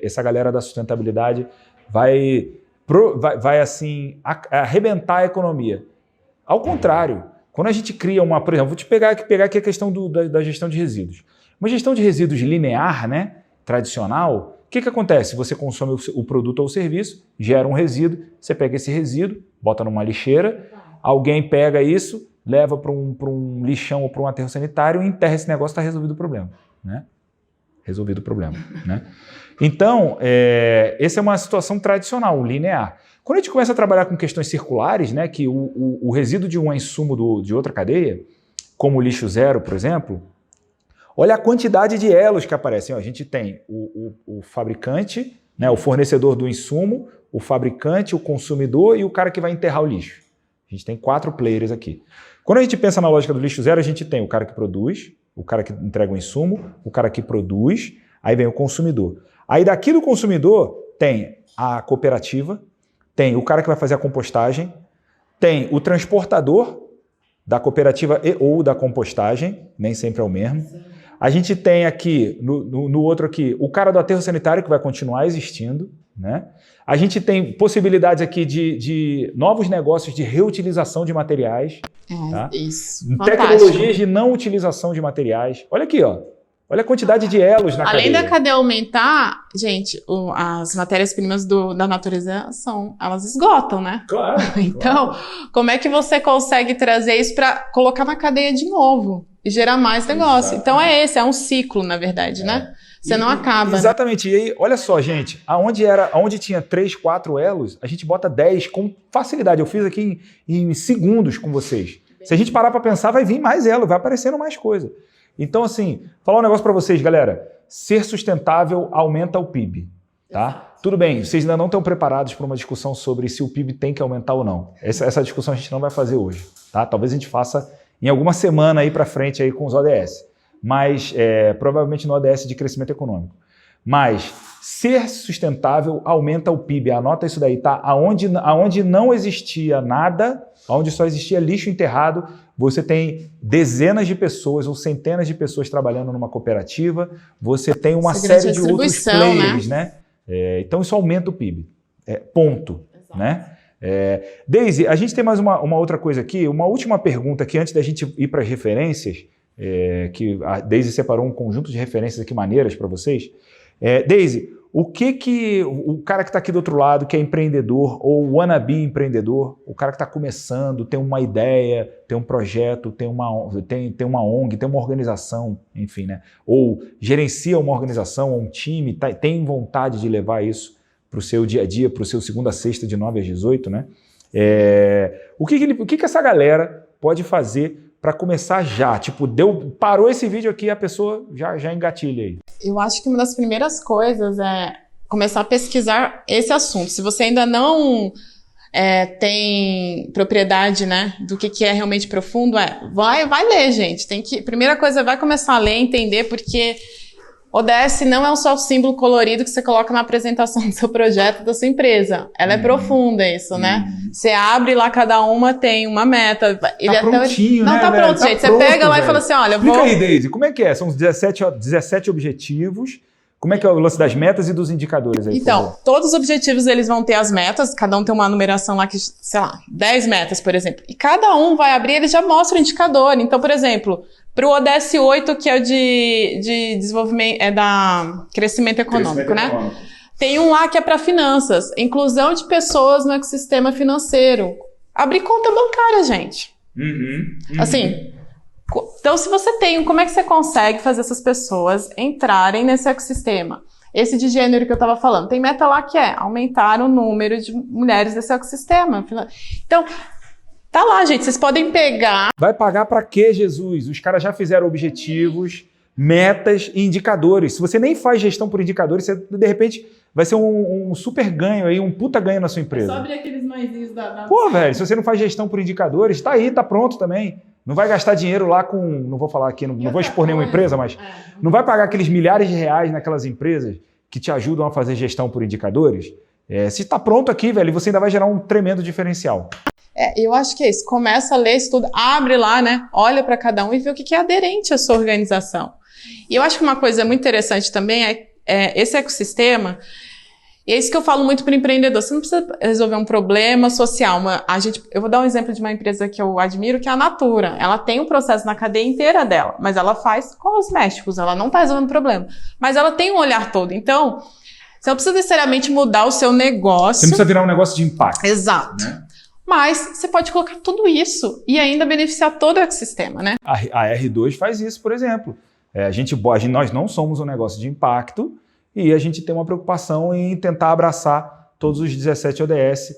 essa galera da sustentabilidade vai assim, arrebentar a economia. Ao contrário, quando a gente cria por exemplo, vou te pegar aqui a questão da gestão de resíduos. Uma gestão de resíduos linear, né? Tradicional, o que acontece? Você consome o produto ou o serviço, gera um resíduo, você pega esse resíduo, bota numa lixeira, alguém pega isso, leva para um lixão ou para um aterro sanitário e enterra esse negócio, está resolvido o problema. Né? Resolvido o problema. Né? Então, essa é uma situação tradicional, linear. Quando a gente começa a trabalhar com questões circulares, né, que o resíduo de um insumo de outra cadeia, como o lixo zero, por exemplo, olha a quantidade de elos que aparecem. A gente tem o fabricante, né, o fornecedor do insumo, o fabricante, o consumidor e o cara que vai enterrar o lixo. A gente tem 4 players aqui. Quando a gente pensa na lógica do lixo zero, a gente tem o cara que produz, o cara que entrega o insumo, o cara que produz, aí vem o consumidor. Aí daqui do consumidor tem a cooperativa, tem o cara que vai fazer a compostagem, tem o transportador da cooperativa ou da compostagem, nem sempre é o mesmo. A gente tem aqui, no outro aqui, o cara do aterro sanitário que vai continuar existindo, né? A gente tem possibilidades aqui de novos negócios de reutilização de materiais. Tá? Isso. Tecnologias de não utilização de materiais. Olha aqui, ó. Olha a quantidade de elos na cadeia. Além da cadeia aumentar, gente, as matérias-primas da natureza elas esgotam, né? Claro. Então, como é que você consegue trazer isso para colocar na cadeia de novo e gerar mais negócio? Exatamente. Então é um ciclo, na verdade, né? Você não acaba. Exatamente. E aí, olha só, gente, aonde tinha 3, 4 elos, a gente bota 10 com facilidade. Eu fiz aqui em segundos com vocês. Se a gente parar para pensar, vai vir mais elo, vai aparecendo mais coisa. Então, assim, falar um negócio para vocês, galera. Ser sustentável aumenta o PIB, tá? Tudo bem, vocês ainda não estão preparados para uma discussão sobre se o PIB tem que aumentar ou não. Essa discussão a gente não vai fazer hoje, tá? Talvez a gente faça em alguma semana aí para frente aí com os ODS. Mas, provavelmente no ODS de crescimento econômico. Mas, ser sustentável aumenta o PIB. Anota isso daí, tá? Aonde não existia nada, onde só existia lixo enterrado, você tem dezenas de pessoas ou centenas de pessoas trabalhando numa cooperativa, você tem uma série de outros players, né? Então isso aumenta o PIB. Ponto. Né? Deise, a gente tem mais uma outra coisa aqui, uma última pergunta aqui antes da gente ir para as referências. que a Daisy separou um conjunto de referências aqui maneiras para vocês. Daisy, o que o cara que está aqui do outro lado, que é empreendedor ou wannabe empreendedor, o cara que está começando, tem uma ideia, tem um projeto, tem uma ONG, tem uma organização, enfim, né? Ou gerencia uma organização, um time, tem vontade de levar isso para o seu dia a dia, para o seu segunda a sexta, de 9 às 18, né? O que essa galera pode fazer para começar já? Tipo, parou esse vídeo aqui, a pessoa já engatilha aí. Eu acho que uma das primeiras coisas é começar a pesquisar esse assunto. Se você ainda não tem propriedade, né, do que é realmente profundo, vai ler, gente. Primeira coisa, vai começar a ler, entender, porque ODS não é só o símbolo colorido que você coloca na apresentação do seu projeto, da sua empresa. Ela é profunda, isso, né? Você abre lá, cada uma tem uma meta. Ele prontinho, não, né, tá pronto, gente. Você pega lá e fala assim, olha, Explica aí, Daisy, como é que é? São os 17 objetivos. Como é que é o lance das metas e dos indicadores aí? Então, todos os objetivos, eles vão ter as metas, cada um tem uma numeração lá que, sei lá, 10 metas, por exemplo. E cada um vai abrir, ele já mostra o indicador. Então, por exemplo, para o ODS 8, que é o de desenvolvimento, da crescimento econômico, né? Tem um lá que é para finanças, inclusão de pessoas no ecossistema financeiro. Abrir conta bancária, gente. Assim, então se você tem, como é que você consegue fazer essas pessoas entrarem nesse ecossistema? Esse de gênero que eu estava falando, tem meta lá que é aumentar o número de mulheres desse ecossistema. Então, tá lá, gente, vocês podem pegar. Vai pagar para quê, Jesus? Os caras já fizeram objetivos, metas e indicadores. Se você nem faz gestão por indicadores, você, de repente, vai ser um super ganho aí, um puta ganho na sua empresa. É só abrir aqueles maisinhos da... Pô, velho, se você não faz gestão por indicadores, tá aí, tá pronto também. Não vai gastar dinheiro lá com... Não vou falar aqui, não vou expor nenhuma empresa, mas não vai pagar aqueles milhares de reais naquelas empresas que te ajudam a fazer gestão por indicadores. Se tá pronto aqui, velho, você ainda vai gerar um tremendo diferencial. Eu acho que é isso. Começa a ler isso tudo, abre lá, né? Olha para cada um e vê o que é aderente à sua organização. E eu acho que uma coisa muito interessante também é esse ecossistema. E é isso que eu falo muito para o empreendedor. Você não precisa resolver um problema social. Eu vou dar um exemplo de uma empresa que eu admiro, que é a Natura. Ela tem um processo na cadeia inteira dela, mas ela faz cosméticos, ela não está resolvendo problema. Mas ela tem um olhar todo. Então, você não precisa necessariamente mudar o seu negócio. Você não precisa virar um negócio de impacto. Exato. Né? Mas você pode colocar tudo isso e ainda beneficiar todo o ecossistema, né? A R2 faz isso, por exemplo. Nós não somos um negócio de impacto e a gente tem uma preocupação em tentar abraçar todos os 17 ODS.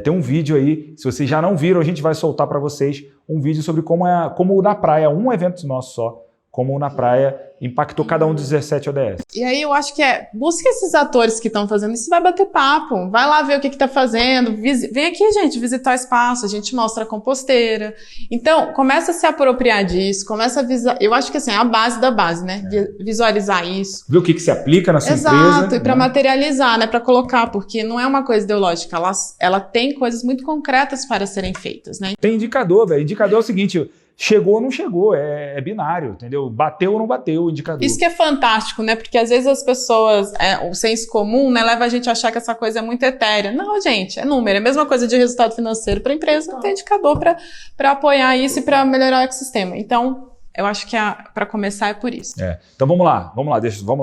Tem um vídeo aí, se vocês já não viram, a gente vai soltar para vocês um vídeo sobre como o Na Praia, um evento nosso só, como o Na Praia impactou cada um dos 17 ODS. E aí eu acho que busca esses atores que estão fazendo isso, vai bater papo, vai lá ver o que está fazendo, vem aqui, gente, visitar o espaço, a gente mostra a composteira. Então, começa a se apropriar disso, começa a eu acho que assim, é a base da base, né? Visualizar isso. Ver o que se aplica na sua empresa. Exato, e para materializar, né? Para colocar, porque não é uma coisa ideológica, ela tem coisas muito concretas para serem feitas, né? Tem indicador, velho. Indicador é o seguinte... Chegou ou não chegou, é binário, entendeu? Bateu ou não bateu o indicador. Isso que é fantástico, né? Porque às vezes as pessoas, o senso comum, né, leva a gente a achar que essa coisa é muito etérea. Não, gente, é número. É a mesma coisa de resultado financeiro para a empresa, tem indicador para apoiar isso e para melhorar o ecossistema. Então, eu acho que para começar é por isso. Então vamos lá,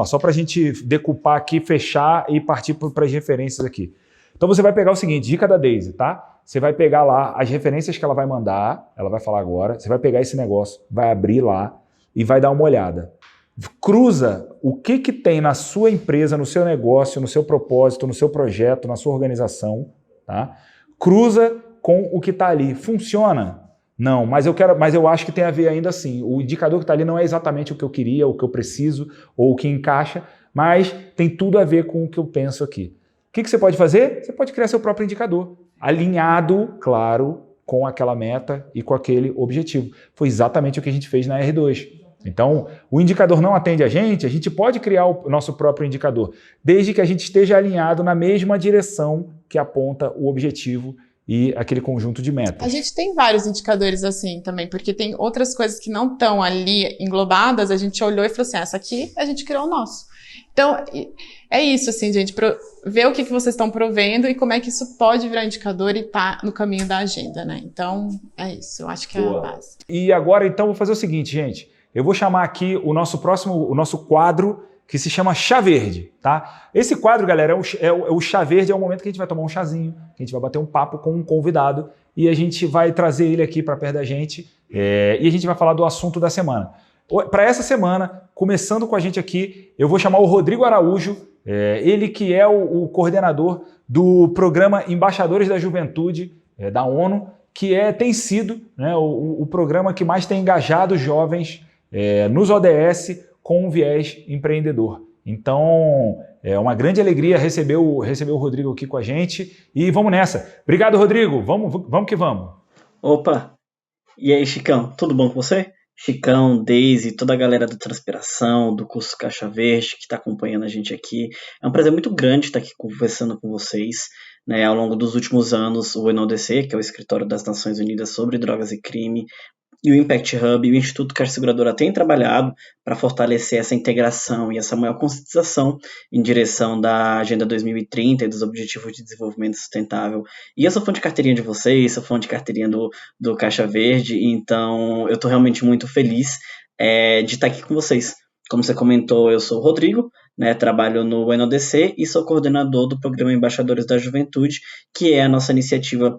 só para a gente decupar aqui, fechar e partir para as referências aqui. Então você vai pegar o seguinte, dica da Daisy, tá? Você vai pegar lá as referências que ela vai mandar, ela vai falar agora, você vai pegar esse negócio, vai abrir lá e vai dar uma olhada. Cruza o que tem na sua empresa, no seu negócio, no seu propósito, no seu projeto, na sua organização, tá? Cruza com o que está ali. Funciona? Não, mas eu acho que tem a ver ainda assim. O indicador que está ali não é exatamente o que eu queria, o que eu preciso ou o que encaixa, mas tem tudo a ver com o que eu penso aqui. O que você pode fazer? Você pode criar seu próprio indicador, alinhado, claro, com aquela meta e com aquele objetivo. Foi exatamente o que a gente fez na R2. Então, o indicador não atende a gente pode criar o nosso próprio indicador, desde que a gente esteja alinhado na mesma direção que aponta o objetivo e aquele conjunto de metas. A gente tem vários indicadores assim também, porque tem outras coisas que não estão ali englobadas, a gente olhou e falou assim, essa aqui a gente criou o nosso. Então, é isso, assim, gente, ver o que vocês estão provendo e como é que isso pode virar indicador e tá no caminho da agenda, né? Então, é isso, eu acho que é a base. E agora, então, vou fazer o seguinte, gente, eu vou chamar aqui o nosso quadro, que se chama Chá Verde, tá? Esse quadro, galera, o Chá Verde, é o momento que a gente vai tomar um chazinho, que a gente vai bater um papo com um convidado e a gente vai trazer ele aqui para perto da gente e a gente vai falar do assunto da semana. Para essa semana, começando com a gente aqui, eu vou chamar o Rodrigo Araújo, ele que é o coordenador do programa Embaixadores da Juventude da ONU, que tem sido, né, o programa que mais tem engajado jovens nos ODS com um viés empreendedor. Então, é uma grande alegria receber o Rodrigo aqui com a gente e vamos nessa. Obrigado, Rodrigo. Vamos que vamos. Opa! E aí, Chicão, tudo bom com você? Chicão, Daisy, toda a galera do Transpiração, do curso Caixa Verde que está acompanhando a gente aqui. É um prazer muito grande estar aqui conversando com vocês. Né, ao longo dos últimos anos, o ENODC, que é o Escritório das Nações Unidas sobre Drogas e Crime, e o Impact Hub e o Instituto Caixa Seguradora têm trabalhado para fortalecer essa integração e essa maior conscientização em direção da Agenda 2030 e dos Objetivos de Desenvolvimento Sustentável. E eu sou fã de carteirinha de vocês, sou fã de carteirinha do Caixa Verde, então eu estou realmente muito feliz de estar aqui com vocês. Como você comentou, eu sou o Rodrigo, né, trabalho no ENODC e sou coordenador do Programa Embaixadores da Juventude, que é a nossa iniciativa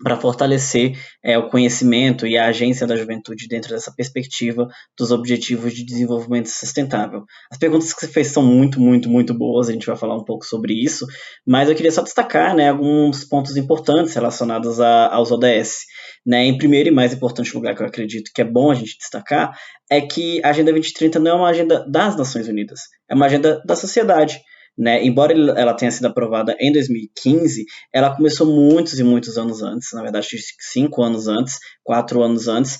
para fortalecer o conhecimento e a agência da juventude dentro dessa perspectiva dos Objetivos de Desenvolvimento Sustentável. As perguntas que você fez são muito, muito, muito boas, a gente vai falar um pouco sobre isso, mas eu queria só destacar, né, alguns pontos importantes relacionados aos ODS. Né, em primeiro e mais importante lugar que eu acredito que é bom a gente destacar é que a Agenda 2030 não é uma agenda das Nações Unidas, é uma agenda da sociedade. Né? Embora ela tenha sido aprovada em 2015, ela começou muitos e muitos anos antes, na verdade 5 anos antes, 4 anos antes,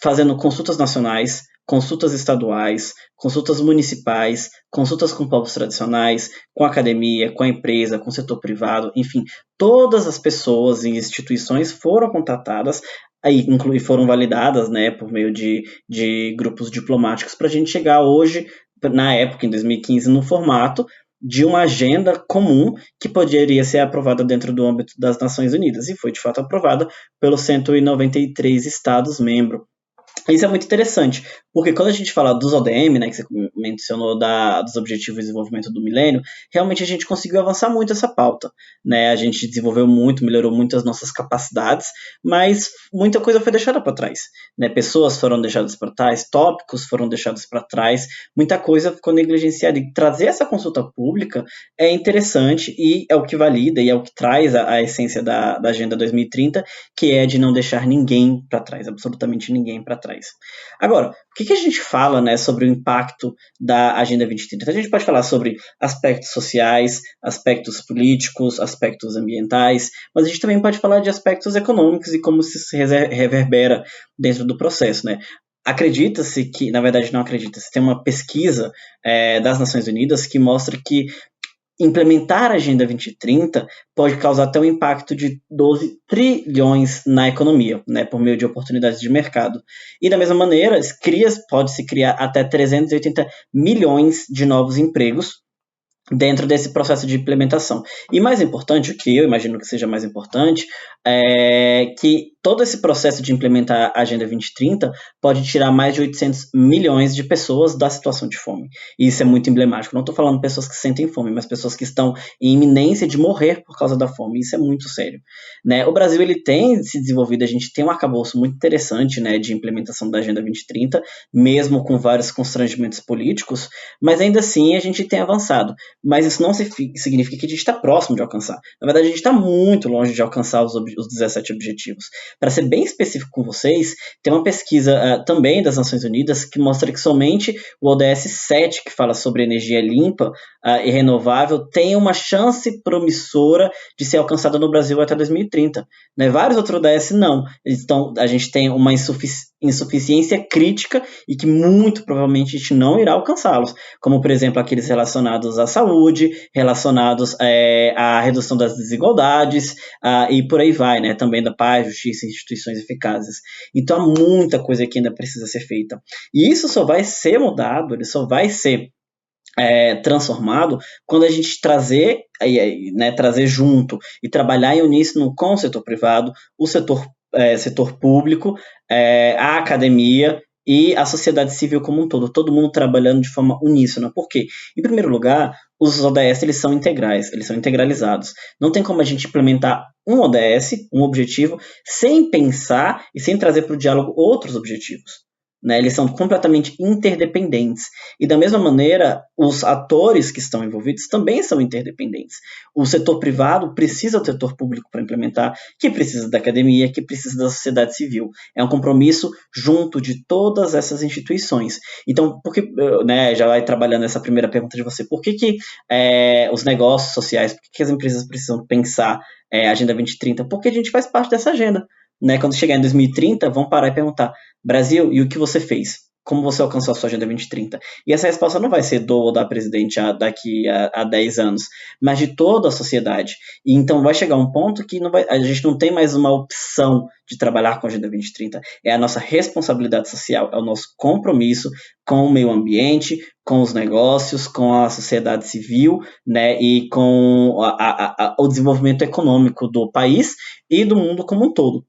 fazendo consultas nacionais, consultas estaduais, consultas municipais, consultas com povos tradicionais, com a academia, com a empresa, com o setor privado, enfim, todas as pessoas e instituições foram contatadas e foram validadas, né, por meio de grupos diplomáticos para a gente chegar hoje, na época, em 2015, no formato de uma agenda comum que poderia ser aprovada dentro do âmbito das Nações Unidas, e foi de fato aprovada pelos 193 Estados-membros. Isso é muito interessante, porque quando a gente fala dos ODM, né, que você mencionou dos Objetivos de Desenvolvimento do Milênio, realmente a gente conseguiu avançar muito essa pauta, né? A gente desenvolveu muito, melhorou muito as nossas capacidades, mas muita coisa foi deixada para trás, né? Pessoas foram deixadas para trás, tópicos foram deixados para trás, muita coisa ficou negligenciada, e trazer essa consulta pública é interessante e é o que valida e é o que traz a essência da Agenda 2030, que é de não deixar ninguém para trás, absolutamente ninguém para trás. Agora, o que a gente fala, né, sobre o impacto da Agenda 2030? A gente pode falar sobre aspectos sociais, aspectos políticos, aspectos ambientais, mas a gente também pode falar de aspectos econômicos e como isso se reverbera dentro do processo, né? Acredita-se que, na verdade não acredita-se, tem uma pesquisa das Nações Unidas que mostra que implementar a Agenda 2030 pode causar até um impacto de 12 trilhões na economia, né, por meio de oportunidades de mercado. E da mesma maneira, pode-se criar até 380 milhões de novos empregos dentro desse processo de implementação. E mais importante, o que eu imagino que seja mais importante, é que todo esse processo de implementar a Agenda 2030 pode tirar mais de 800 milhões de pessoas da situação de fome. E isso é muito emblemático. Não estou falando pessoas que sentem fome, mas pessoas que estão em iminência de morrer por causa da fome. Isso é muito sério. Né? O Brasil ele tem se desenvolvido, a gente tem um arcabouço muito interessante, né, de implementação da Agenda 2030, mesmo com vários constrangimentos políticos, mas ainda assim a gente tem avançado. Mas isso não significa que a gente está próximo de alcançar. Na verdade, a gente está muito longe de alcançar os 17 objetivos. Para ser bem específico com vocês, tem uma pesquisa também das Nações Unidas que mostra que somente o ODS 7, que fala sobre energia limpa e renovável, tem uma chance promissora de ser alcançada no Brasil até 2030. Né? Vários outros ODS não. Então, a gente tem uma insuficiência crítica e que muito provavelmente a gente não irá alcançá-los, como, por exemplo, aqueles relacionados à saúde, relacionados à redução das desigualdades e por aí vai, né? Também da paz, justiça e instituições eficazes. Então, há muita coisa que ainda precisa ser feita. E isso só vai ser mudado, ele só vai ser transformado quando a gente trazer junto e trabalhar em uníssono com o setor privado, o setor público, a academia e a sociedade civil como um todo mundo trabalhando de forma uníssona. Por quê? Em primeiro lugar, os ODS eles são integrais, eles são integralizados. Não tem como a gente implementar um ODS, um objetivo, sem pensar e sem trazer para o diálogo outros objetivos. Né? Eles são completamente interdependentes. E da mesma maneira, os atores que estão envolvidos também são interdependentes. O setor privado precisa do setor público para implementar, que precisa da academia, que precisa da sociedade civil. É um compromisso junto de todas essas instituições. Então, por que, né, já vai trabalhando essa primeira pergunta de você, por que os negócios sociais, por que as empresas precisam pensar a Agenda 2030? Porque a gente faz parte dessa agenda. Né, quando chegar em 2030, vão parar e perguntar: Brasil, e o que você fez? Como você alcançou a sua Agenda 2030? E essa resposta não vai ser do ou da presidente daqui a 10 anos, mas de toda a sociedade. E então vai chegar um ponto que a gente não tem mais uma opção de trabalhar com a Agenda 2030. É a nossa responsabilidade social, é o nosso compromisso com o meio ambiente, com os negócios, com a sociedade civil, né, e com o desenvolvimento econômico do país e do mundo como um todo.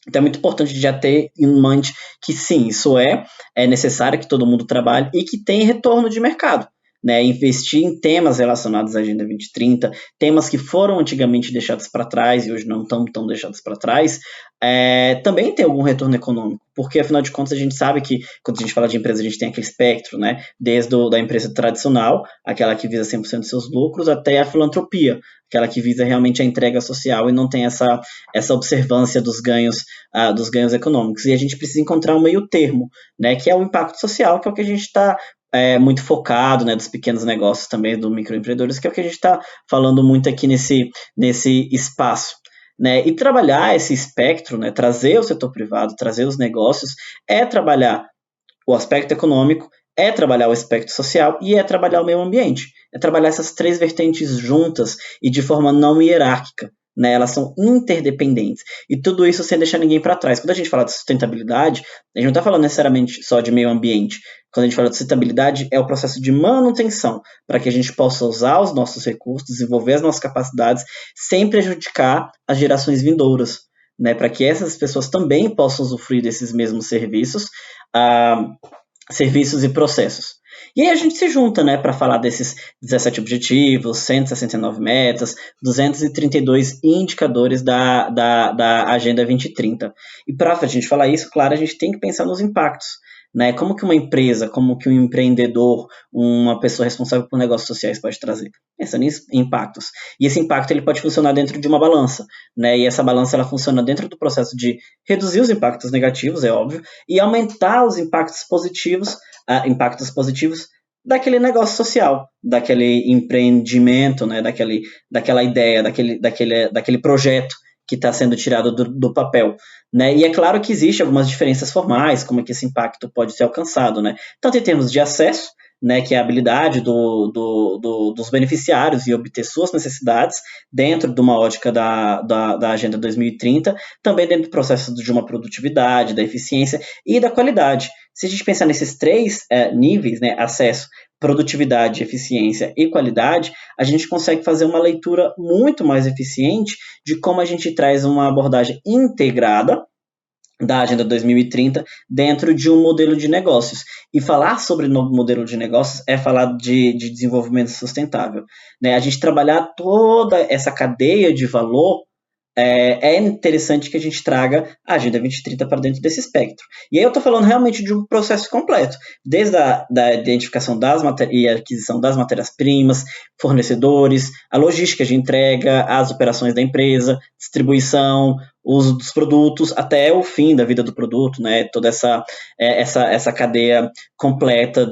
Então é muito importante já ter em mente que sim, isso é necessário que todo mundo trabalhe e que tem retorno de mercado. Né, investir em temas relacionados à Agenda 2030, temas que foram antigamente deixados para trás e hoje não estão tão deixados para trás, também tem algum retorno econômico, porque afinal de contas a gente sabe que quando a gente fala de empresa a gente tem aquele espectro, né, desde da empresa tradicional, aquela que visa 100% dos seus lucros, até a filantropia, aquela que visa realmente a entrega social e não tem essa observância dos ganhos econômicos. E a gente precisa encontrar um meio termo, né, que é o impacto social, que é o que a gente está muito focado, né, dos pequenos negócios também, dos microempreendedores, que é o que a gente está falando muito aqui nesse espaço. Né? E trabalhar esse espectro, né, trazer o setor privado, trazer os negócios, é trabalhar o aspecto econômico, é trabalhar o aspecto social e é trabalhar o meio ambiente. É trabalhar essas três vertentes juntas e de forma não hierárquica. Né, elas são interdependentes. E tudo isso sem deixar ninguém para trás. Quando a gente fala de sustentabilidade, a gente não está falando necessariamente só de meio ambiente. Quando a gente fala de sustentabilidade, é o processo de manutenção, para que a gente possa usar os nossos recursos, desenvolver as nossas capacidades, sem prejudicar as gerações vindouras. Né, para que essas pessoas também possam usufruir desses mesmos serviços e processos. E aí a gente se junta, né, para falar desses 17 objetivos, 169 metas, 232 indicadores da Agenda 2030. E para a gente falar isso, claro, a gente tem que pensar nos impactos. Né? Como que uma empresa, como que um empreendedor, uma pessoa responsável por negócios sociais pode trazer? Pensando em impactos. E esse impacto ele pode funcionar dentro de uma balança. Né? E essa balança ela funciona dentro do processo de reduzir os impactos negativos, é óbvio, e aumentar os impactos positivos daquele negócio social, daquele empreendimento, né? daquela ideia, daquele projeto que está sendo tirado do papel. Né? E é claro que existem algumas diferenças formais, como é que esse impacto pode ser alcançado, né? Tanto em termos de acesso, né, que é a habilidade dos beneficiários e obter suas necessidades dentro de uma ótica da Agenda 2030, também dentro do processo de uma produtividade, da eficiência e da qualidade. Se a gente pensar nesses três níveis, né, acesso, produtividade, eficiência e qualidade, a gente consegue fazer uma leitura muito mais eficiente de como a gente traz uma abordagem integrada da Agenda 2030 dentro de um modelo de negócios. E falar sobre novo modelo de negócios é falar de desenvolvimento sustentável. Né? A gente trabalhar toda essa cadeia de valor é interessante que a gente traga a Agenda 2030 para dentro desse espectro. E aí eu estou falando realmente de um processo completo, desde da identificação e aquisição das matérias-primas, fornecedores, a logística de entrega, as operações da empresa, distribuição, uso dos produtos, até o fim da vida do produto, né? Toda essa cadeia completa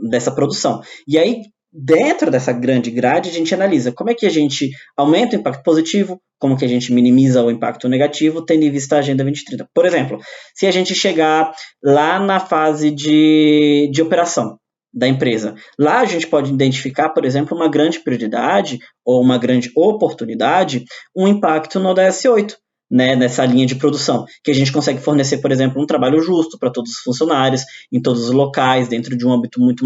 dessa produção. E aí, dentro dessa grande grade, a gente analisa como é que a gente aumenta o impacto positivo, como que a gente minimiza o impacto negativo, tendo em vista a Agenda 2030. Por exemplo, se a gente chegar lá na fase de operação da empresa, lá a gente pode identificar, por exemplo, uma grande prioridade ou uma grande oportunidade, um impacto no ODS 8. Né, nessa linha de produção, que a gente consegue fornecer, por exemplo, um trabalho justo para todos os funcionários, em todos os locais, dentro de um âmbito muito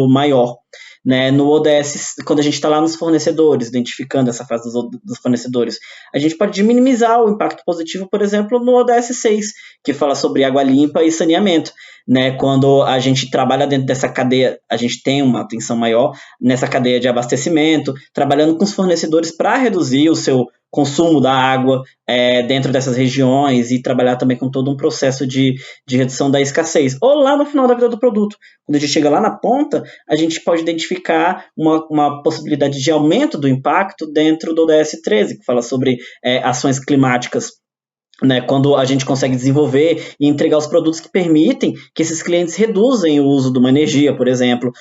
maior. né? No ODS, quando a gente está lá nos fornecedores, identificando essa fase dos fornecedores, a gente pode minimizar o impacto positivo, por exemplo, no ODS 6, que fala sobre água limpa e saneamento, né? Quando a gente trabalha dentro dessa cadeia, a gente tem uma atenção maior nessa cadeia de abastecimento, trabalhando com os fornecedores para reduzir o seu consumo da água dentro dessas regiões e trabalhar também com todo um processo de redução da escassez. Ou lá no final da vida do produto, quando a gente chega lá na ponta, a gente pode identificar uma possibilidade de aumento do impacto dentro do ODS 13, que fala sobre ações climáticas, né, quando a gente consegue desenvolver e entregar os produtos que permitem que esses clientes reduzem o uso de uma energia, por exemplo,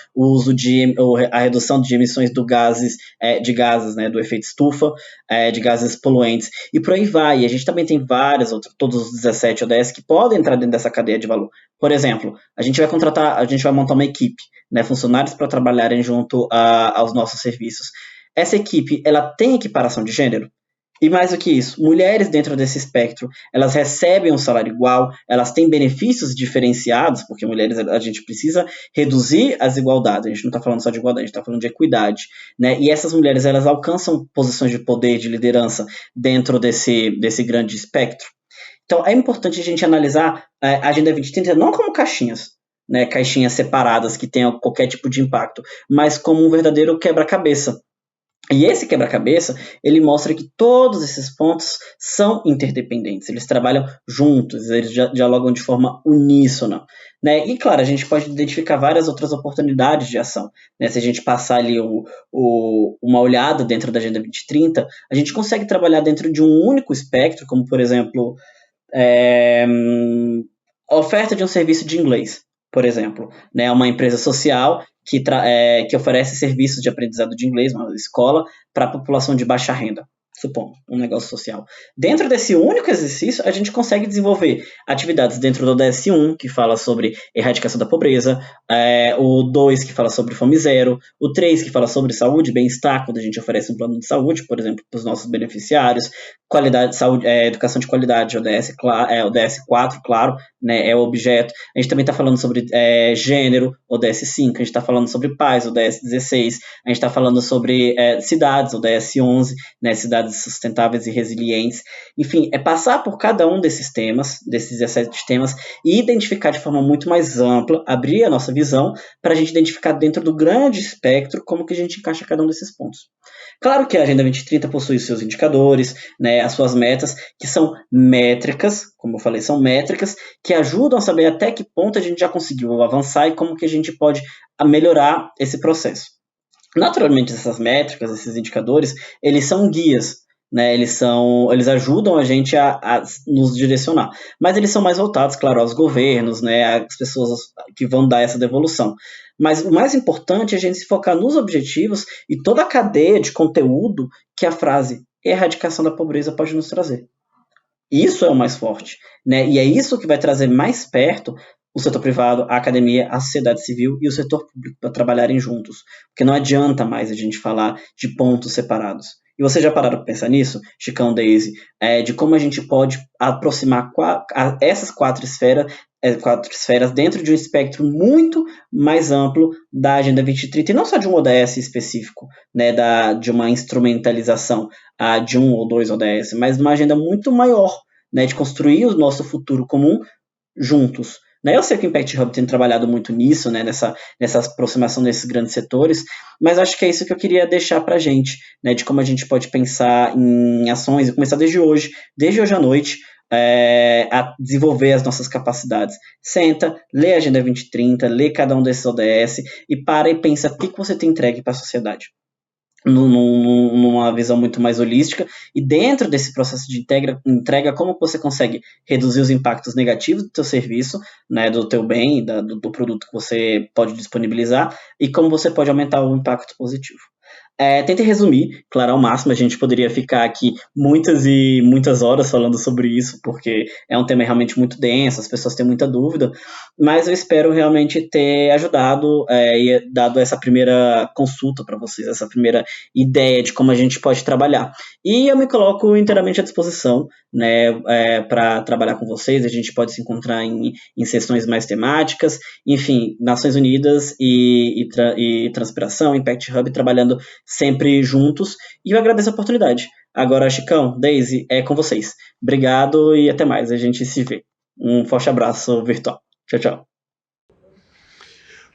a redução de emissões de gases, né, do efeito estufa, de gases poluentes, e por aí vai. E a gente também tem todos os 17 ODS que podem entrar dentro dessa cadeia de valor. Por exemplo, a gente vai montar uma equipe, né, funcionários para trabalharem junto aos nossos serviços. Essa equipe, ela tem equiparação de gênero? E mais do que isso, mulheres dentro desse espectro, elas recebem um salário igual, elas têm benefícios diferenciados, porque mulheres, a gente precisa reduzir as desigualdades, a gente não está falando só de igualdade, a gente está falando de equidade, né? E essas mulheres, elas alcançam posições de poder, de liderança dentro desse grande espectro. Então, é importante a gente analisar a Agenda 2030 não como caixinhas, né? Caixinhas separadas que tenham qualquer tipo de impacto, mas como um verdadeiro quebra-cabeça. E esse quebra-cabeça, ele mostra que todos esses pontos são interdependentes, eles trabalham juntos, eles dialogam de forma uníssona, né? E claro, a gente pode identificar várias outras oportunidades de ação, né? Se a gente passar ali uma olhada dentro da Agenda 2030, a gente consegue trabalhar dentro de um único espectro, como por exemplo, a oferta de um serviço de inglês, por exemplo, né? Uma empresa social que oferece serviços de aprendizado de inglês, uma escola, para a população de baixa renda, supondo, um negócio social. Dentro desse único exercício, a gente consegue desenvolver atividades dentro do ODS 1, que fala sobre erradicação da pobreza, o 2, que fala sobre fome zero, o 3, que fala sobre saúde e bem-estar, quando a gente oferece um plano de saúde, por exemplo, para os nossos beneficiários, qualidade, saúde, educação de qualidade, ODS 4, claro, né, é o objeto. A gente também está falando sobre gênero, ODS 5, a gente está falando sobre paz, ODS 16, a gente está falando sobre cidades, ODS 11, né, cidades sustentáveis e resilientes. Enfim, é passar por cada um desses temas, desses 17 temas, e identificar de forma muito mais ampla, abrir a nossa visão, para a gente identificar dentro do grande espectro como que a gente encaixa cada um desses pontos. Claro que a Agenda 2030 possui seus indicadores, né, as suas metas, que são métricas, como eu falei, são métricas que ajudam a saber até que ponto a gente já conseguiu avançar e como que a gente pode melhorar esse processo. Naturalmente, essas métricas, esses indicadores, eles são guias, né? Eles ajudam a gente a nos direcionar, mas eles são mais voltados, claro, aos governos, né, às pessoas que vão dar essa devolução. Mas o mais importante é a gente se focar nos objetivos e toda a cadeia de conteúdo que a frase erradicação da pobreza pode nos trazer. Isso é o mais forte, né? E é isso que vai trazer mais perto o setor privado, a academia, a sociedade civil e o setor público para trabalharem juntos. Porque não adianta mais a gente falar de pontos separados. E vocês já pararam para pensar nisso, Chicão, Daisy, de como a gente pode aproximar essas quatro esferas dentro de um espectro muito mais amplo da Agenda 2030, e não só de um ODS específico, né, de uma instrumentalização de um ou dois ODS, mas de uma agenda muito maior, né, de construir o nosso futuro comum juntos. Eu sei que o Impact Hub tem trabalhado muito nisso, né, nessa aproximação desses grandes setores, mas acho que é isso que eu queria deixar para a gente, né, de como a gente pode pensar em ações e começar desde hoje à noite, a desenvolver as nossas capacidades. Senta, lê a Agenda 2030, lê cada um desses ODS e para e pensa o que você tem entregue para a sociedade. Numa visão muito mais holística, e dentro desse processo de entrega, como você consegue reduzir os impactos negativos do teu serviço, né, do teu bem, do produto que você pode disponibilizar, e como você pode aumentar o impacto positivo. Tentem resumir, claro, ao máximo. A gente poderia ficar aqui muitas e muitas horas falando sobre isso, porque é um tema realmente muito denso, as pessoas têm muita dúvida, mas eu espero realmente ter ajudado e dado essa primeira consulta para vocês, essa primeira ideia de como a gente pode trabalhar. E eu me coloco inteiramente à disposição, né, para trabalhar com vocês. A gente pode se encontrar em sessões mais temáticas, enfim, Nações Unidas e Transpiração, Impact Hub, trabalhando sempre juntos, e eu agradeço a oportunidade. Agora, Chicão, Daisy, é com vocês. Obrigado e até mais, a gente se vê. Um forte abraço virtual. Tchau, tchau.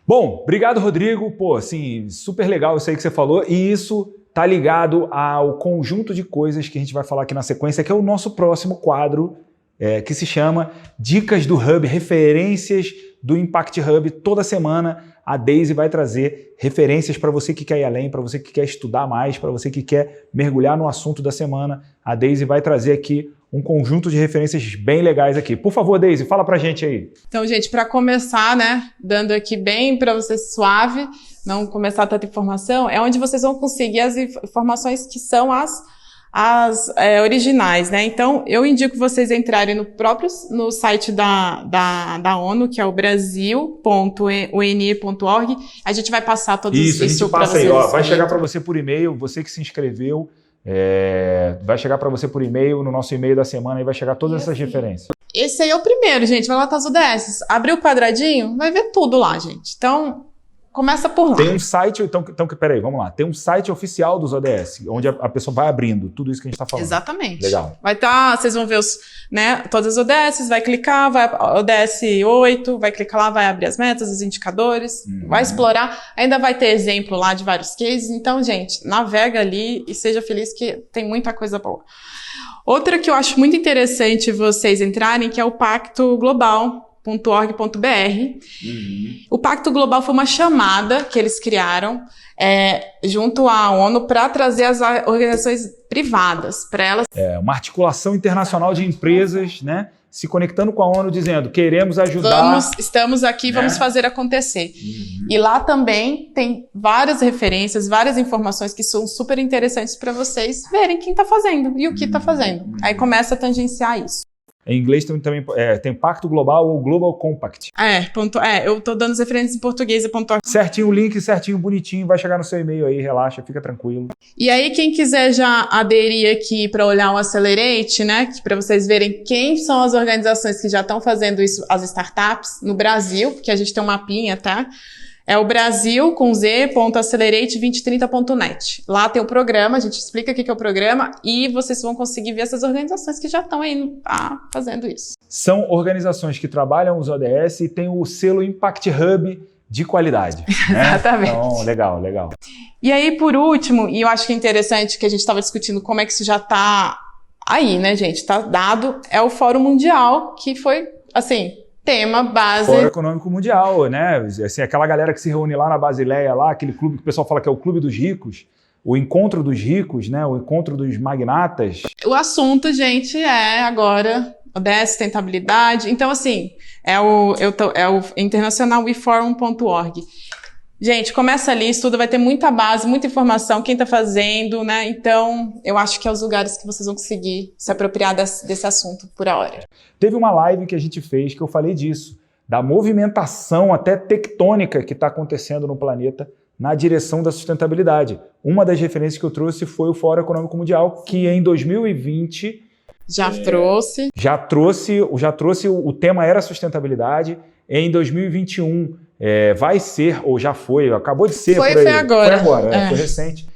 Bom, obrigado, Rodrigo. Pô, assim, super legal isso aí que você falou, e isso tá ligado ao conjunto de coisas que a gente vai falar aqui na sequência, que é o nosso próximo quadro, que se chama Dicas do Hub, referências do Impact Hub. Toda semana a Daisy vai trazer referências para você que quer ir além, para você que quer estudar mais, para você que quer mergulhar no assunto da semana. A Daisy vai trazer aqui um conjunto de referências bem legais aqui. Por favor, Daisy, fala pra gente aí. Então, gente, para começar, né, dando aqui bem para você suave, não começar tanta informação, é onde vocês vão conseguir as informações que são as originais, né? Então, eu indico vocês entrarem no site da ONU, que é o brasil.une.org. A gente vai passar todos isso para vocês. Aí, ó, vai chegar para você por e-mail, você que se inscreveu, vai chegar para você por e-mail, no nosso e-mail da semana, e vai chegar todas essas referências. Esse aí é o primeiro, gente. Vai lá para as UDS. Abriu o quadradinho, vai ver tudo lá, gente. Então, começa por lá. Tem um site, então peraí, vamos lá. Tem um site oficial dos ODS, onde a pessoa vai abrindo tudo isso que a gente está falando. Exatamente. Legal. Vai estar, vocês vão ver todas as ODS, vai clicar, vai ODS 8, vai clicar lá, vai abrir as metas, os indicadores, vai explorar. Ainda vai ter exemplo lá de vários cases. Então, gente, navega ali e seja feliz que tem muita coisa boa. Outra que eu acho muito interessante vocês entrarem, que é o Pacto Global. .org.br. O Pacto Global foi uma chamada que eles criaram junto à ONU para trazer as organizações privadas para elas. Uma articulação internacional de empresas, né, se conectando com a ONU, dizendo: queremos ajudar. Estamos aqui, vamos fazer acontecer. E lá também tem várias referências, várias informações que são super interessantes para vocês verem quem está fazendo e o que está fazendo. Aí começa a tangenciar isso. Em inglês também tem Pacto Global ou Global Compact. Eu tô dando as referências em português e .org. Certinho o link, certinho, bonitinho, vai chegar no seu e-mail aí, relaxa, fica tranquilo. E aí, quem quiser já aderir aqui para olhar o Accelerate, né, para vocês verem quem são as organizações que já estão fazendo isso, as startups no Brasil, porque a gente tem um mapinha, tá? É o Brasil com z.accelerate2030.net. Lá tem o programa, a gente explica o que é o programa e vocês vão conseguir ver essas organizações que já estão aí fazendo isso. São organizações que trabalham os ODS e tem o selo Impact Hub de qualidade. Né? Exatamente. Então, legal. E aí, por último, e eu acho que é interessante que a gente estava discutindo como é que isso já está aí, né, gente? Está dado, é o Fórum Mundial, que foi, assim, tema, base... Fórum Econômico Mundial, né? Assim, aquela galera que se reúne lá na Basileia, lá, aquele clube que o pessoal fala que é o Clube dos Ricos, o encontro dos ricos, né? O encontro dos magnatas. O assunto, gente, é agora ODS, sustentabilidade. Então, assim, é o internacional weforum.org. Gente, começa ali, estuda, vai ter muita base, muita informação, quem está fazendo, né? Então, eu acho que é os lugares que vocês vão conseguir se apropriar desse assunto por hora. Teve uma live que a gente fez que eu falei disso, da movimentação até tectônica que está acontecendo no planeta na direção da sustentabilidade. Uma das referências que eu trouxe foi o Fórum Econômico Mundial, que em 2020... Já trouxe, o tema era sustentabilidade. Em 2021 vai ser, ou já foi, acabou de ser. Foi agora. Foi recente.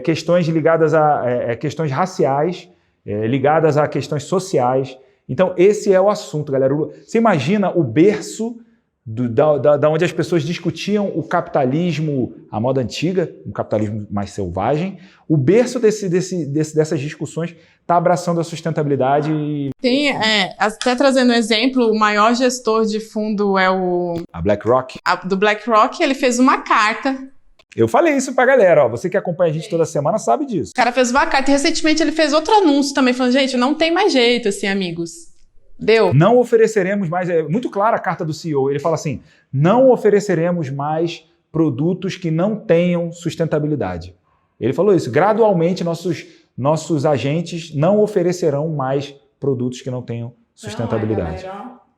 Questões ligadas a questões raciais, ligadas a questões sociais. Então, esse é o assunto, galera. Você imagina o berço da onde as pessoas discutiam o capitalismo, a moda antiga, um capitalismo mais selvagem. O berço dessas discussões está abraçando a sustentabilidade. Tem, até trazendo um exemplo, o maior gestor de fundo é a BlackRock. Do BlackRock, ele fez uma carta. Eu falei isso pra galera, ó. Você que acompanha a gente toda semana sabe disso. O cara fez uma carta e recentemente ele fez outro anúncio também, falando, gente, não tem mais jeito assim, amigos. Deu. Não ofereceremos mais, é muito clara a carta do CEO, ele fala assim, não ofereceremos mais produtos que não tenham sustentabilidade. Ele falou isso. Gradualmente, nossos agentes não oferecerão mais produtos que não tenham sustentabilidade.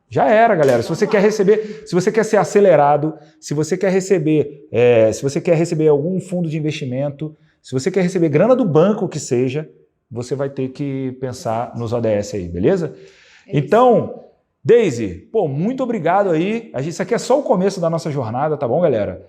Já era, galera. Se você quer receber, se você quer ser acelerado, se você quer receber algum fundo de investimento, se você quer receber grana do banco que seja, você vai ter que pensar nos ODS aí, beleza? Então, Daisy, muito obrigado aí. Isso aqui é só o começo da nossa jornada, tá bom, galera?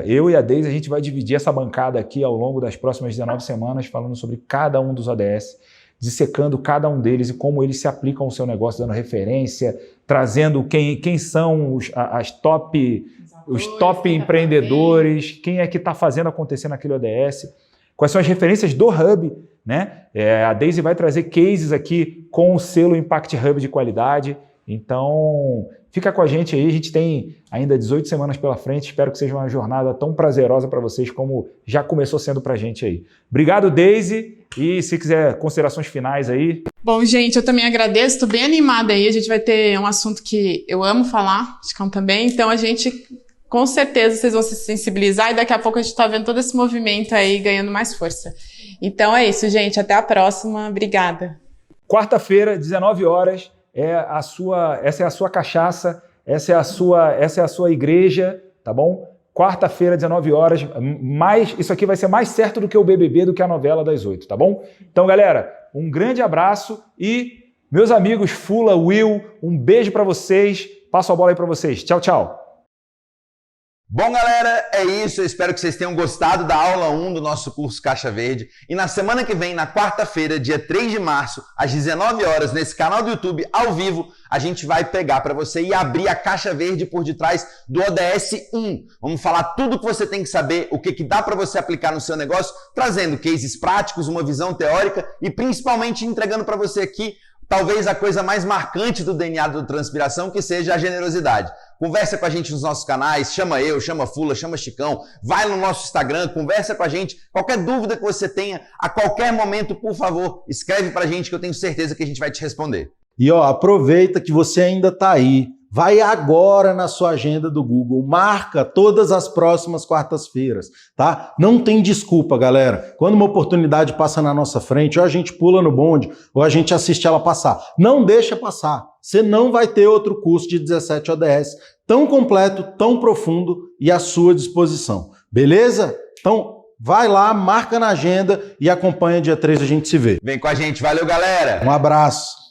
Eu e a Daisy, a gente vai dividir essa bancada aqui ao longo das próximas 19 semanas, falando sobre cada um dos ODS, dissecando cada um deles e como eles se aplicam ao seu negócio, dando referência, trazendo quem são os top empreendedores, quem é que está fazendo acontecer naquele ODS, quais são as referências do Hub, né? A Daisy vai trazer cases aqui com o selo Impact Hub de qualidade. Então, fica com a gente aí, a gente tem ainda 18 semanas pela frente, espero que seja uma jornada tão prazerosa para vocês como já começou sendo para a gente aí. Obrigado, Daisy, e se quiser considerações finais aí. Bom, gente, eu também agradeço, estou bem animada aí, a gente vai ter um assunto que eu amo falar, Chicão também, então a gente, com certeza, vocês vão se sensibilizar e daqui a pouco a gente está vendo todo esse movimento aí ganhando mais força. Então é isso, gente, até a próxima, obrigada. Quarta-feira, 19 horas, essa é a sua cachaça, essa é a sua igreja, tá bom? Quarta-feira, 19 horas, isso aqui vai ser mais certo do que o BBB, do que a novela das 8, tá bom? Então, galera, um grande abraço e, meus amigos Fula, Will, um beijo para vocês, passo a bola aí para vocês. Tchau, tchau. Bom, galera, é isso. Eu espero que vocês tenham gostado da aula 1 do nosso curso Caixa Verde. E na semana que vem, na quarta-feira, dia 3 de março, às 19 horas, nesse canal do YouTube, ao vivo, a gente vai pegar para você e abrir a Caixa Verde por detrás do ODS 1. Vamos falar tudo o que você tem que saber, o que dá para você aplicar no seu negócio, trazendo cases práticos, uma visão teórica e principalmente entregando para você aqui talvez a coisa mais marcante do DNA do Transpiração, que seja a generosidade. Conversa com a gente nos nossos canais, chama eu, chama Fula, chama Chicão, vai no nosso Instagram, conversa com a gente. Qualquer dúvida que você tenha, a qualquer momento, por favor, escreve pra gente que eu tenho certeza que a gente vai te responder. E aproveita que você ainda tá aí. Vai agora na sua agenda do Google, marca todas as próximas quartas-feiras, tá? Não tem desculpa, galera. Quando uma oportunidade passa na nossa frente, ou a gente pula no bonde, ou a gente assiste ela passar. Não deixa passar. Você não vai ter outro curso de 17 ODS tão completo, tão profundo e à sua disposição. Beleza? Então, vai lá, marca na agenda e acompanha dia 3, a gente se vê. Vem com a gente. Valeu, galera! Um abraço!